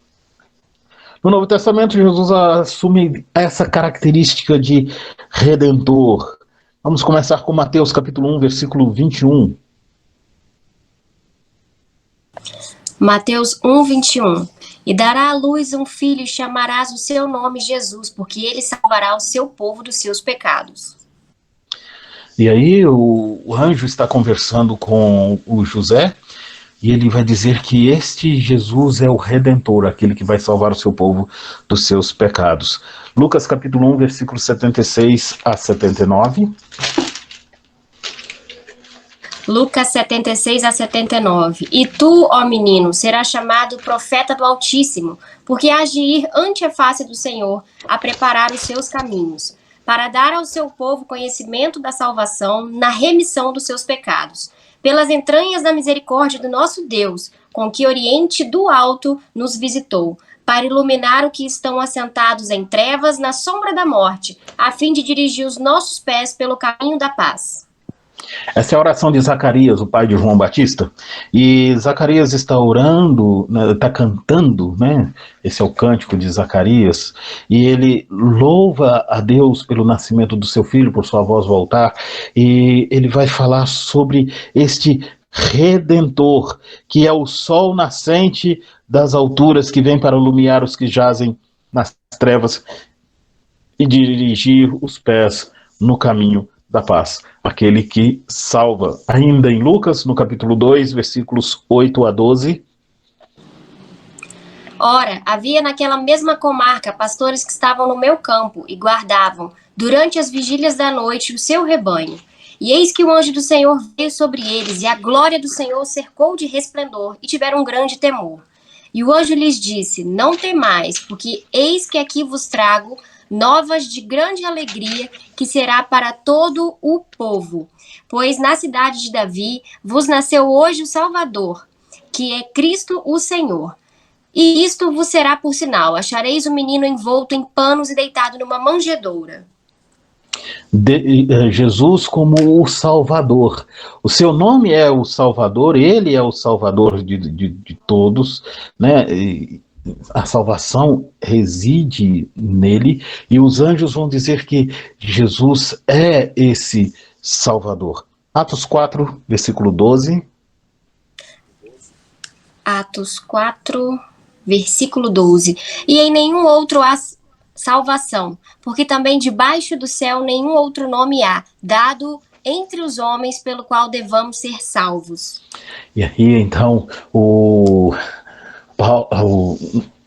No Novo Testamento, Jesus assume essa característica de redentor. Vamos começar com Mateus capítulo 1, versículo 21. Mateus 1, 21. E dará à luz um filho e chamarás o seu nome Jesus, porque ele salvará o seu povo dos seus pecados. E aí o anjo está conversando com o José, e ele vai dizer que este Jesus é o Redentor, aquele que vai salvar o seu povo dos seus pecados. Lucas capítulo 1, versículos 76 a 79. Lucas 76 a 79. E tu, ó menino, serás chamado profeta do Altíssimo, porque hás de ir ante a face do Senhor, a preparar os seus caminhos, para dar ao seu povo conhecimento da salvação na remissão dos seus pecados, pelas entranhas da misericórdia do nosso Deus, com que Oriente do Alto nos visitou, para iluminar o que estão assentados em trevas na sombra da morte, a fim de dirigir os nossos pés pelo caminho da paz. Essa é a oração de Zacarias, o pai de João Batista, e Zacarias está orando, está cantando, né? Esse é o cântico de Zacarias, e ele louva a Deus pelo nascimento do seu filho, por sua voz voltar, e ele vai falar sobre este Redentor, que é o sol nascente das alturas, que vem para iluminar os que jazem nas trevas e dirigir os pés no caminho da paz, aquele que salva. Ainda em Lucas, no capítulo 2, versículos 8 a 12. Ora, havia naquela mesma comarca pastores que estavam no meu campo e guardavam, durante as vigílias da noite, o seu rebanho. E eis que o anjo do Senhor veio sobre eles, e a glória do Senhor cercou de resplendor, e tiveram um grande temor. E o anjo lhes disse: Não temais, porque eis que aqui vos trago novas de grande alegria, que será para todo o povo. Pois na cidade de Davi vos nasceu hoje o Salvador, que é Cristo o Senhor. E isto vos será por sinal: achareis o menino envolto em panos e deitado numa manjedoura. Jesus como o Salvador. O seu nome é o Salvador, ele é o Salvador de todos, né? E a salvação reside nele, e os anjos vão dizer que Jesus é esse Salvador. Atos 4, versículo 12. Atos 4, versículo 12. E em nenhum outro há salvação, porque também debaixo do céu nenhum outro nome há, dado entre os homens pelo qual devamos ser salvos. E aí, então, o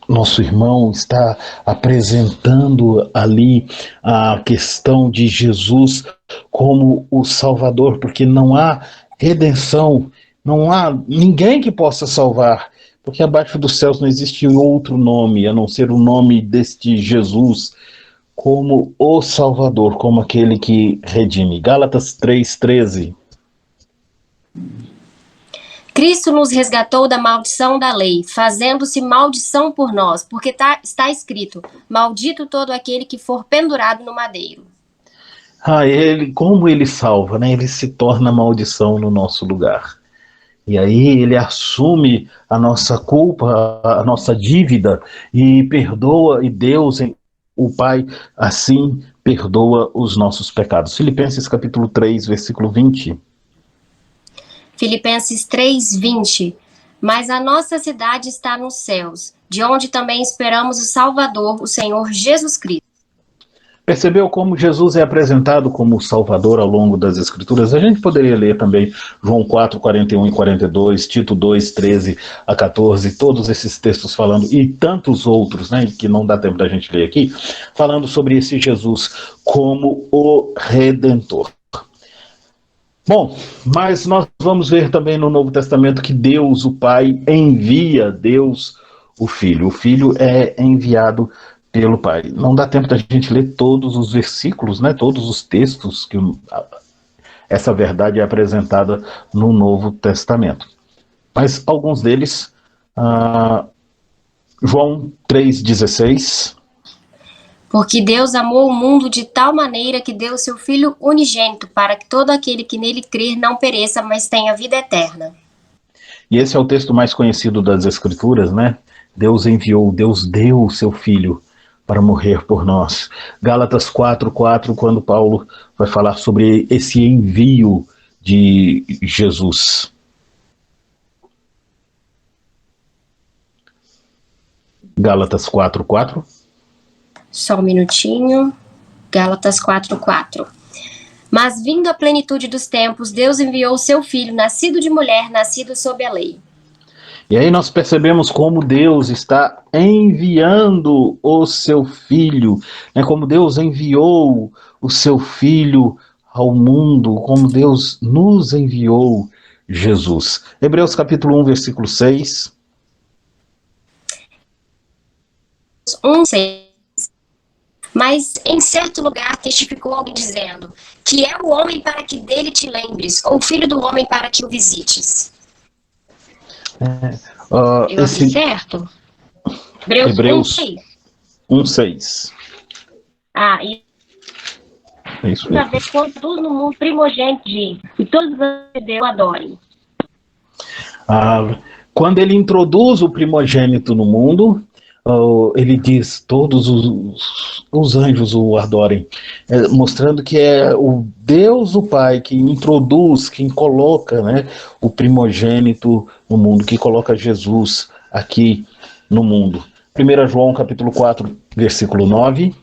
nosso irmão está apresentando ali a questão de Jesus como o Salvador, porque não há redenção, não há ninguém que possa salvar, porque abaixo dos céus não existe outro nome, a não ser o nome deste Jesus, como o Salvador, como aquele que redime. Gálatas 3:13. Cristo nos resgatou da maldição da lei, fazendo-se maldição por nós, porque está escrito: Maldito todo aquele que for pendurado no madeiro. Como ele salva, né? Ele se torna maldição no nosso lugar. E aí ele assume a nossa culpa, a nossa dívida, e perdoa, e Deus, o Pai, assim perdoa os nossos pecados. Filipenses capítulo 3, versículo 20. Filipenses 3:20. Mas a nossa cidade está nos céus, de onde também esperamos o Salvador, o Senhor Jesus Cristo. Percebeu como Jesus é apresentado como o Salvador ao longo das Escrituras? A gente poderia ler também João 4, 41 e 42, Tito 2, 13 a 14, todos esses textos falando, e tantos outros, né, que não dá tempo da gente ler aqui, falando sobre esse Jesus como o Redentor. Bom, mas nós vamos ver também no Novo Testamento que Deus, o Pai, envia Deus, o Filho. O Filho é enviado pelo Pai. Não dá tempo da gente ler todos os versículos, né? Todos os textos que essa verdade é apresentada no Novo Testamento. Mas alguns deles, João 3,16. Porque Deus amou o mundo de tal maneira que deu o seu Filho unigênito, para que todo aquele que nele crer não pereça, mas tenha vida eterna. E esse é o texto mais conhecido das Escrituras, né? Deus enviou, Deus deu o seu Filho para morrer por nós. Gálatas 4:4, quando Paulo vai falar sobre esse envio de Jesus. Gálatas 4:4. Só um minutinho. Gálatas 4:4. Mas vindo a plenitude dos tempos, Deus enviou o seu Filho, nascido de mulher, nascido sob a lei. E aí nós percebemos como Deus está enviando o seu Filho, né? Como Deus enviou o seu Filho ao mundo, como Deus nos enviou Jesus. Hebreus capítulo 1, versículo 6. 1:6. Mas em certo lugar testificou alguém dizendo: que é o homem para que dele te lembres, ou o filho do homem para que o visites. Eu abri certo? Hebreus 1:6. 1:6. E É isso toda mesmo. vez quando tudo no mundo primogênito diz, e todos os Deus adorem. Quando ele introduz o primogênito no mundo, ele diz: todos os anjos o adorem, mostrando que é o Deus, o Pai, que introduz, quem coloca, né, o primogênito no mundo, que coloca Jesus aqui no mundo. 1 João capítulo 4, versículo 9.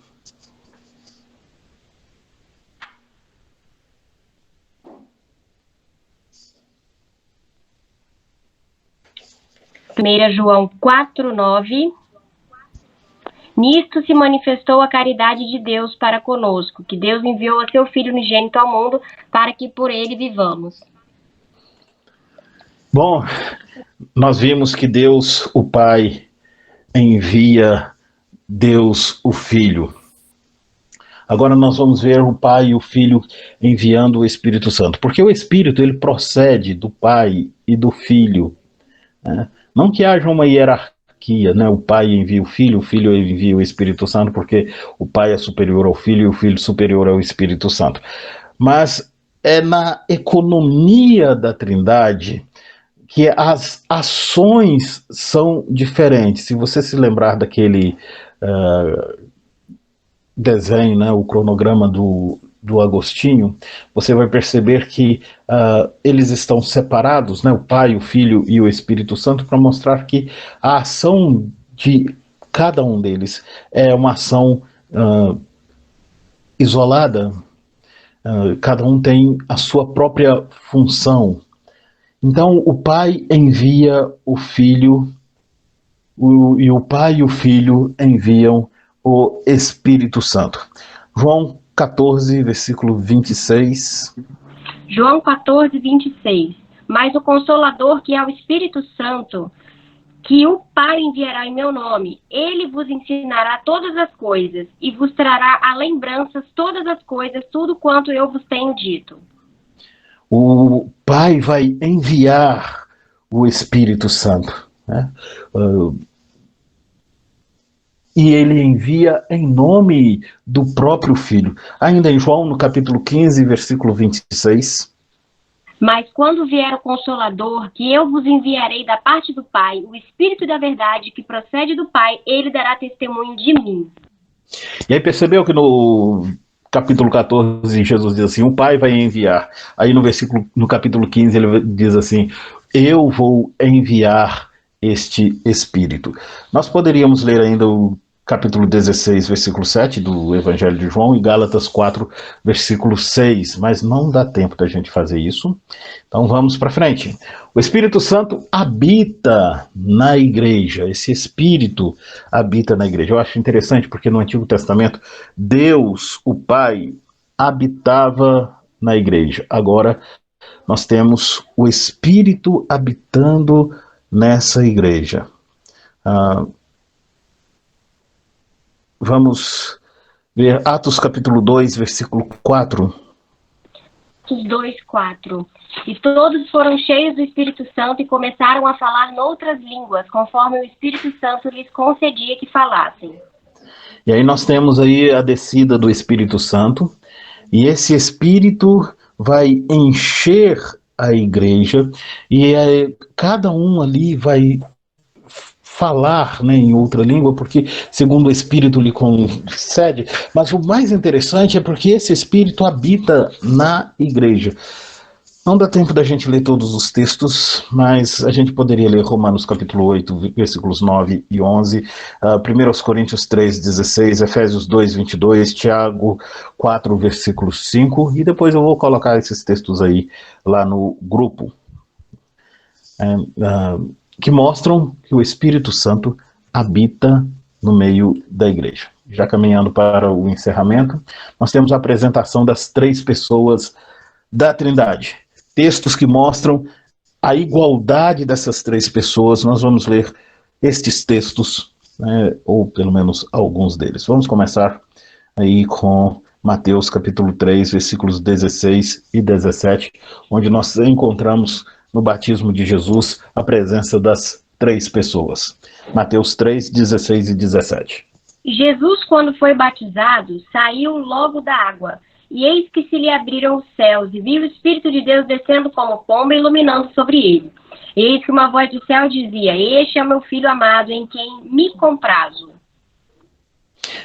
1 João 4:9. Nisto se manifestou a caridade de Deus para conosco, que Deus enviou a seu Filho unigênito ao mundo para que por ele vivamos. Bom, nós vimos que Deus, o Pai, envia Deus, o Filho. Agora nós vamos ver o Pai e o Filho enviando o Espírito Santo. Porque o Espírito, ele procede do Pai e do Filho, né? Não que haja uma hierarquia, né? O Pai envia o Filho envia o Espírito Santo, porque o Pai é superior ao Filho e o Filho superior ao Espírito Santo. Mas é na economia da Trindade que as ações são diferentes. Se você se lembrar daquele desenho, né, o cronograma do Agostinho, você vai perceber que eles estão separados, né, o Pai, o Filho e o Espírito Santo, para mostrar que a ação de cada um deles é uma ação isolada. Cada um tem a sua própria função. Então o Pai envia o Filho, e o Pai e o Filho enviam o Espírito Santo. João 14, versículo 26. João 14, 26. Mas o Consolador, que é o Espírito Santo, que o Pai enviará em meu nome, ele vos ensinará todas as coisas, e vos trará a lembranças todas as coisas, tudo quanto eu vos tenho dito. O Pai vai enviar o Espírito Santo, né? E ele envia em nome do próprio Filho. Ainda em João, no capítulo 15, versículo 26. Mas quando vier o Consolador, que eu vos enviarei da parte do Pai, o Espírito da verdade que procede do Pai, ele dará testemunho de mim. E aí percebeu que no capítulo 14, Jesus diz assim, o Pai vai enviar. Aí no capítulo 15, ele diz assim, eu vou enviar este Espírito. Nós poderíamos ler ainda o capítulo 16, versículo 7 do Evangelho de João e Gálatas 4, versículo 6, mas não dá tempo da gente fazer isso. Então vamos para frente. O Espírito Santo habita na igreja, esse Espírito habita na igreja. Eu acho interessante porque no Antigo Testamento, Deus, o Pai, habitava na igreja. Agora nós temos o Espírito habitando nessa igreja. Vamos ver Atos capítulo 2, versículo 4. Atos 2, 4. E todos foram cheios do Espírito Santo e começaram a falar noutras línguas, conforme o Espírito Santo lhes concedia que falassem. E aí nós temos aí a descida do Espírito Santo, e esse Espírito vai encher a igreja, e cada um ali vai falar, né, em outra língua, porque segundo o Espírito lhe concede, mas o mais interessante é porque esse Espírito habita na igreja. Não dá tempo da gente ler todos os textos, mas a gente poderia ler Romanos capítulo 8, versículos 9 e 11, 1 Coríntios 3, 16, Efésios 2, 22, Tiago 4, versículo 5, e depois eu vou colocar esses textos aí lá no grupo. Que mostram que o Espírito Santo habita no meio da igreja. Já caminhando para o encerramento, nós temos a apresentação das três pessoas da Trindade. Textos que mostram a igualdade dessas três pessoas. Nós vamos ler estes textos, né, ou pelo menos alguns deles. Vamos começar aí com Mateus capítulo 3, versículos 16 e 17, onde nós encontramos no batismo de Jesus a presença das três pessoas. Mateus 3, 16 e 17. Jesus, quando foi batizado, saiu logo da água, e eis que se lhe abriram os céus, e viu o Espírito de Deus descendo como pomba, iluminando sobre ele. E eis que uma voz do céu dizia, este é meu Filho amado, em quem me comprazo.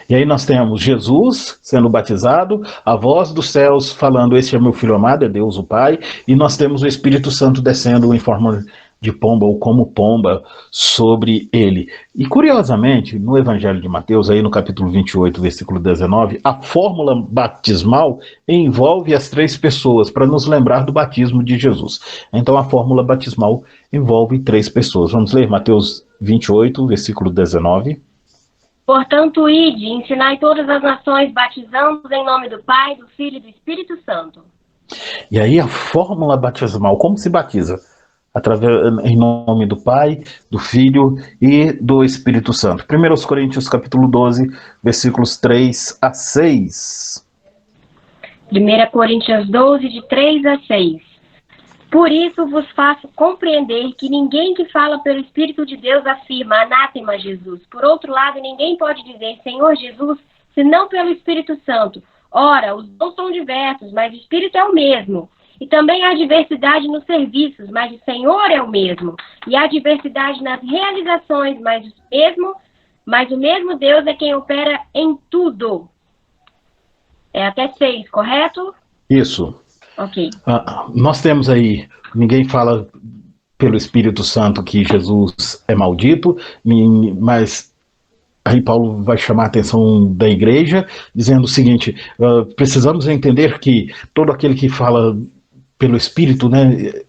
E aí nós temos Jesus sendo batizado, a voz dos céus falando, este é meu Filho amado, é Deus o Pai, e nós temos o Espírito Santo descendo em forma de pomba ou como pomba sobre ele. E curiosamente, no Evangelho de Mateus, aí no capítulo 28, versículo 19, a fórmula batismal envolve as três pessoas, para nos lembrar do batismo de Jesus. Então a fórmula batismal envolve três pessoas. Vamos ler Mateus 28, versículo 19. Portanto, ide, ensinai todas as nações, batizando-os em nome do Pai, do Filho e do Espírito Santo. E aí a fórmula batismal, como se batiza? Em nome do Pai, do Filho e do Espírito Santo. 1 Coríntios capítulo 12, versículos 3 a 6. 1 Coríntios 12, de 3 a 6. Por isso vos faço compreender que ninguém que fala pelo Espírito de Deus afirma anátema Jesus. Por outro lado, ninguém pode dizer Senhor Jesus, senão pelo Espírito Santo. Ora, os dons são diversos, mas o Espírito é o mesmo. E também há diversidade nos serviços, mas o Senhor é o mesmo. E há diversidade nas realizações, mas o mesmo Deus é quem opera em tudo. É até 6, correto? Isso. Ok. Nós temos aí, ninguém fala pelo Espírito Santo que Jesus é maldito, mas aí Paulo vai chamar a atenção da igreja, dizendo o seguinte, precisamos entender que todo aquele que fala pelo Espírito, né,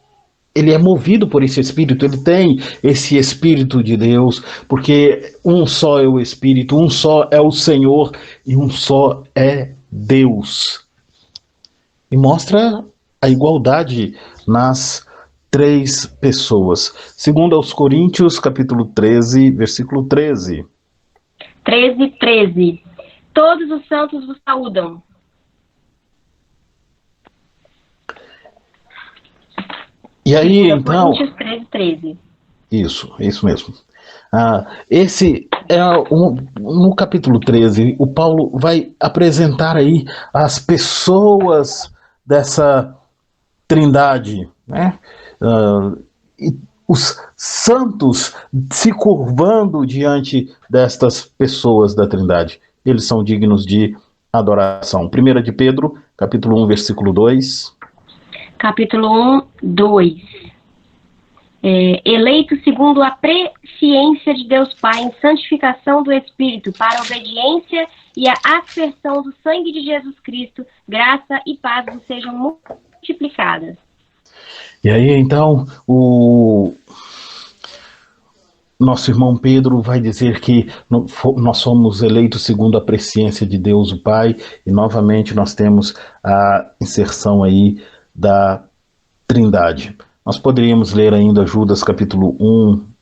ele é movido por esse Espírito, ele tem esse Espírito de Deus, porque um só é o Espírito, um só é o Senhor e um só é Deus. E mostra a igualdade nas três pessoas. Segundo aos Coríntios, capítulo 13, versículo 13. 13. Todos os santos vos saúdam. E aí, então... Coríntios 13. Isso mesmo. Esse é no capítulo 13, o Paulo vai apresentar aí as pessoas dessa trindade, né? E os santos se curvando diante destas pessoas da trindade. Eles são dignos de adoração. 1 de Pedro, capítulo 1, versículo 2. Capítulo 1, 2. Eleito segundo a presciência de Deus Pai em santificação do Espírito para a obediência e a aspersão do sangue de Jesus Cristo, graça e paz vos sejam multiplicadas. E aí, então, o nosso irmão Pedro vai dizer que nós somos eleitos segundo a presciência de Deus o Pai, e novamente nós temos a inserção aí da Trindade. Nós poderíamos ler ainda Judas capítulo 1,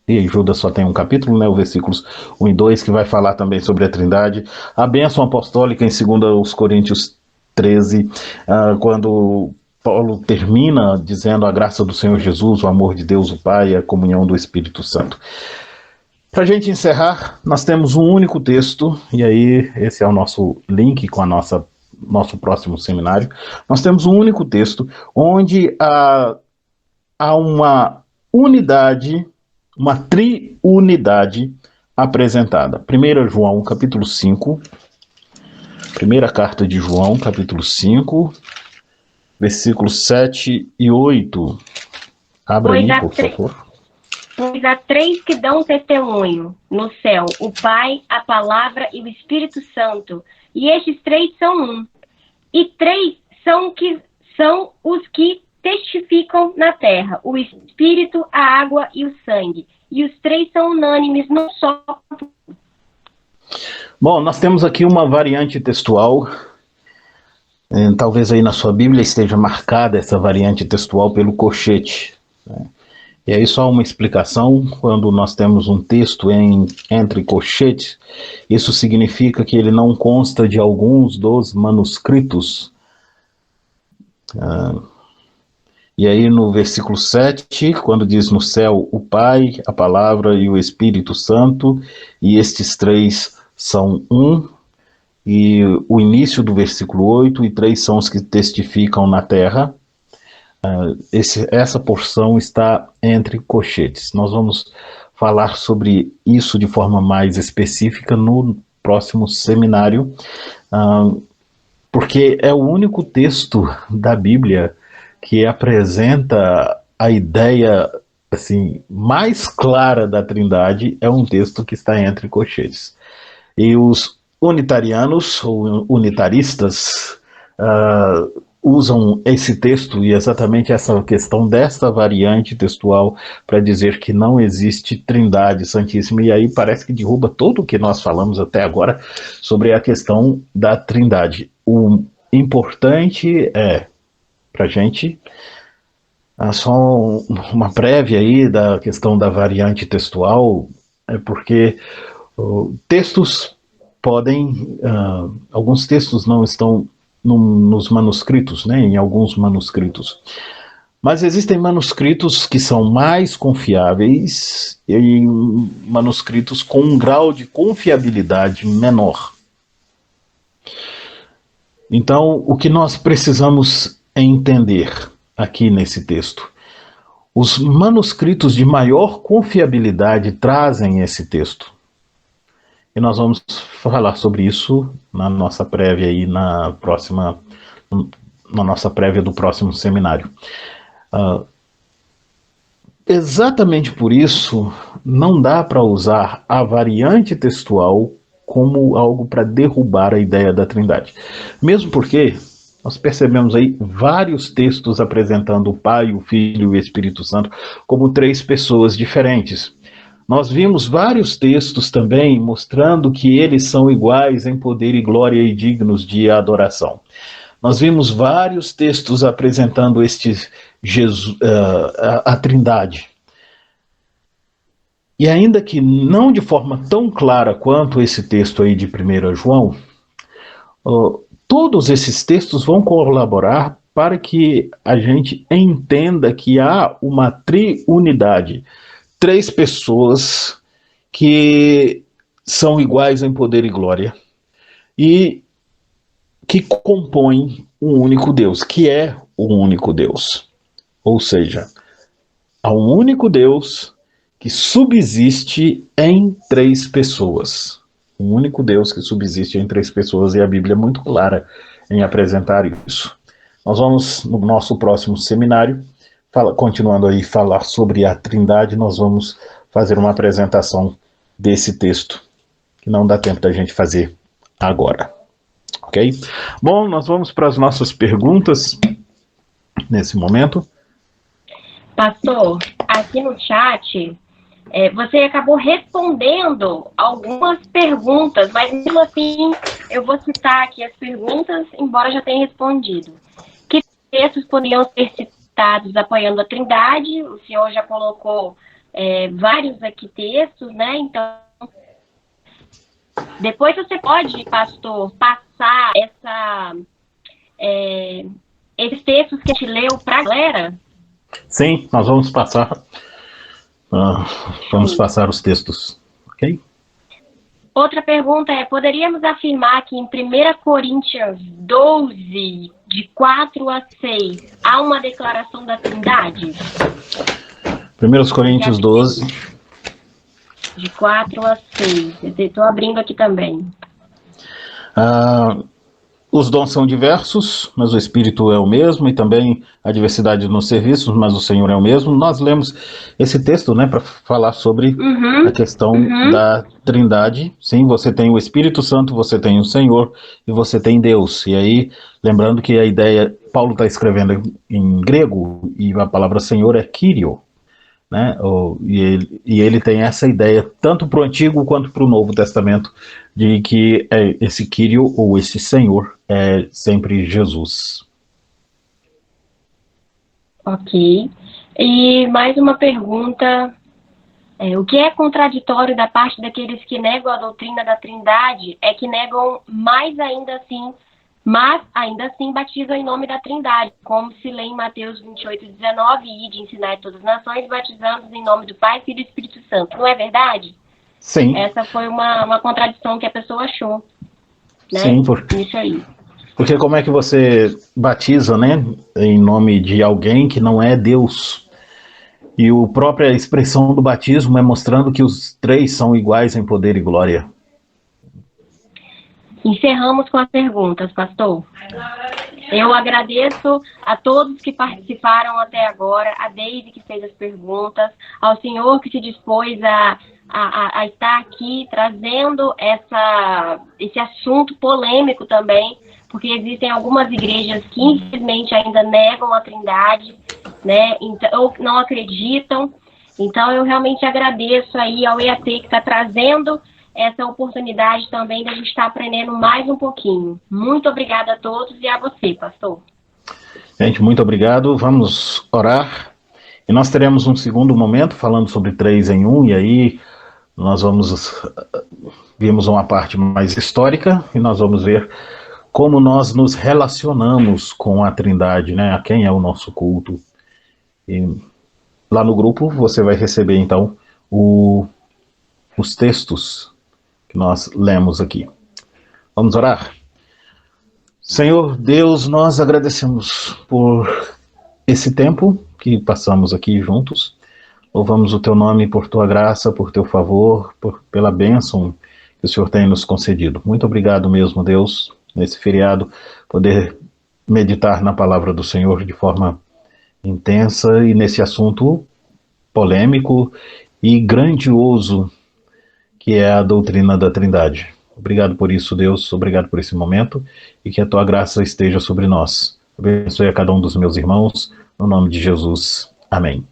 e Judas só tem um capítulo, né, os versículos 1 e 2, que vai falar também sobre a Trindade. A bênção apostólica em 2 Coríntios 13, quando Paulo termina dizendo a graça do Senhor Jesus, o amor de Deus o Pai e a comunhão do Espírito Santo. Para a gente encerrar, nós temos um único texto, e aí esse é o nosso link com a nosso próximo seminário. Nós temos um único texto onde há uma unidade, uma triunidade apresentada. 1 João, capítulo 5, primeira carta de João, capítulo 5, versículos 7 e 8. Abra aí, por favor. Pois há três que dão testemunho no céu, o Pai, a Palavra e o Espírito Santo. E estes três são um. E três são os que testificam na terra, o Espírito, a água e o sangue. E os três são unânimes num só. Bom, nós temos aqui uma variante textual. Talvez aí na sua Bíblia esteja marcada essa variante textual pelo colchete, né? E aí só uma explicação: quando nós temos um texto entre colchetes, isso significa que ele não consta de alguns dos manuscritos. E aí no versículo 7, quando diz no céu o Pai, a Palavra e o Espírito Santo, e estes três são um, e o início do versículo 8, e três são os que testificam na terra. Essa porção está entre colchetes. Nós vamos falar sobre isso de forma mais específica no próximo seminário, porque é o único texto da Bíblia que apresenta a ideia assim, mais clara da Trindade. É um texto que está entre colchetes. E os unitarianos, ou unitaristas, usam esse texto e exatamente essa questão desta variante textual para dizer que não existe Trindade Santíssima, e aí parece que derruba tudo o que nós falamos até agora sobre a questão da Trindade. O importante é, para a gente, só uma prévia aí da questão da variante textual, é porque textos podem, alguns textos não estão nos manuscritos, né, em alguns manuscritos. Mas existem manuscritos que são mais confiáveis e manuscritos com um grau de confiabilidade menor. Então, o que nós precisamos entender aqui nesse texto? Os manuscritos de maior confiabilidade trazem esse texto. E nós vamos falar sobre isso na nossa prévia aí, na nossa prévia do próximo seminário. Exatamente por isso, não dá para usar a variante textual como algo para derrubar a ideia da Trindade. Mesmo porque nós percebemos aí vários textos apresentando o Pai, o Filho e o Espírito Santo como três pessoas diferentes. Nós vimos vários textos também mostrando que eles são iguais em poder e glória e dignos de adoração. Nós vimos vários textos apresentando a Trindade. E ainda que não de forma tão clara quanto esse texto aí de 1 João, todos esses textos vão colaborar para que a gente entenda que há uma triunidade. Três pessoas que são iguais em poder e glória e que compõem um único Deus, que é um único Deus. Ou seja, há um único Deus que subsiste em três pessoas. Um único Deus que subsiste em três pessoas, e a Bíblia é muito clara em apresentar isso. Nós vamos, no nosso próximo seminário, continuando aí falar sobre a Trindade, nós vamos fazer uma apresentação desse texto, que não dá tempo da gente fazer agora. Ok? Bom, nós vamos para as nossas perguntas nesse momento. Pastor, aqui no chat, você acabou respondendo algumas perguntas, mas mesmo assim eu vou citar aqui as perguntas, embora já tenha respondido. Que textos poderiam ser citados apoiando a Trindade? O senhor já colocou vários aqui textos, né? Então, depois você pode, pastor, passar esses textos que a gente leu para a galera? Sim, nós vamos passar. Vamos passar os textos, ok? Outra pergunta poderíamos afirmar que em 1 Coríntios 12, de 4 a 6, há uma declaração da Trindade? 1 Coríntios 12. De 4 a 6. Estou abrindo aqui também. Os dons são diversos, mas o Espírito é o mesmo, e também a diversidade nos serviços, mas o Senhor é o mesmo. Nós lemos esse texto, né, para falar sobre a questão da Trindade. Sim, você tem o Espírito Santo, você tem o Senhor e você tem Deus. E aí, lembrando que a ideia, Paulo está escrevendo em grego, e a palavra Senhor é Kyrio, né? E ele tem essa ideia tanto para o Antigo quanto para o Novo Testamento de que esse Kyrio ou esse Senhor é sempre Jesus. Ok. E mais uma pergunta. O que é contraditório da parte daqueles que negam a doutrina da Trindade é que negam mas ainda assim batizam em nome da Trindade, como se lê em Mateus 28:19, e de ensinar todas as nações, batizando em nome do Pai, Filho e Espírito Santo. Não é verdade? Sim. Essa foi uma contradição que a pessoa achou, né? Sim, Isso aí. Porque como é que você batiza, né, em nome de alguém que não é Deus? E a própria expressão do batismo é mostrando que os três são iguais em poder e glória. Encerramos com as perguntas, pastor. Eu agradeço a todos que participaram até agora, a Deise que fez as perguntas, ao senhor que se dispôs a a estar aqui trazendo esse assunto polêmico também, porque existem algumas igrejas que infelizmente ainda negam a Trindade, né, então, ou não acreditam. Então eu realmente agradeço aí ao EAT que está trazendo essa oportunidade também de a gente estar aprendendo mais um pouquinho. Muito obrigada a todos e a você, pastor. Gente, muito obrigado. Vamos orar. E nós teremos um segundo momento falando sobre 3 em 1, e aí nós vimos uma parte mais histórica, e nós vamos ver como nós nos relacionamos com a Trindade, né? A quem é o nosso culto. E lá no grupo você vai receber, então, os textos que nós lemos aqui. Vamos orar? Senhor Deus, nós agradecemos por esse tempo que passamos aqui juntos. Louvamos o teu nome por tua graça, por teu favor, pela bênção que o Senhor tem nos concedido. Muito obrigado mesmo, Deus, nesse feriado, poder meditar na palavra do Senhor de forma intensa e nesse assunto polêmico e grandioso que é a doutrina da Trindade. Obrigado por isso, Deus, obrigado por esse momento e que a tua graça esteja sobre nós. Abençoe a cada um dos meus irmãos, no nome de Jesus. Amém.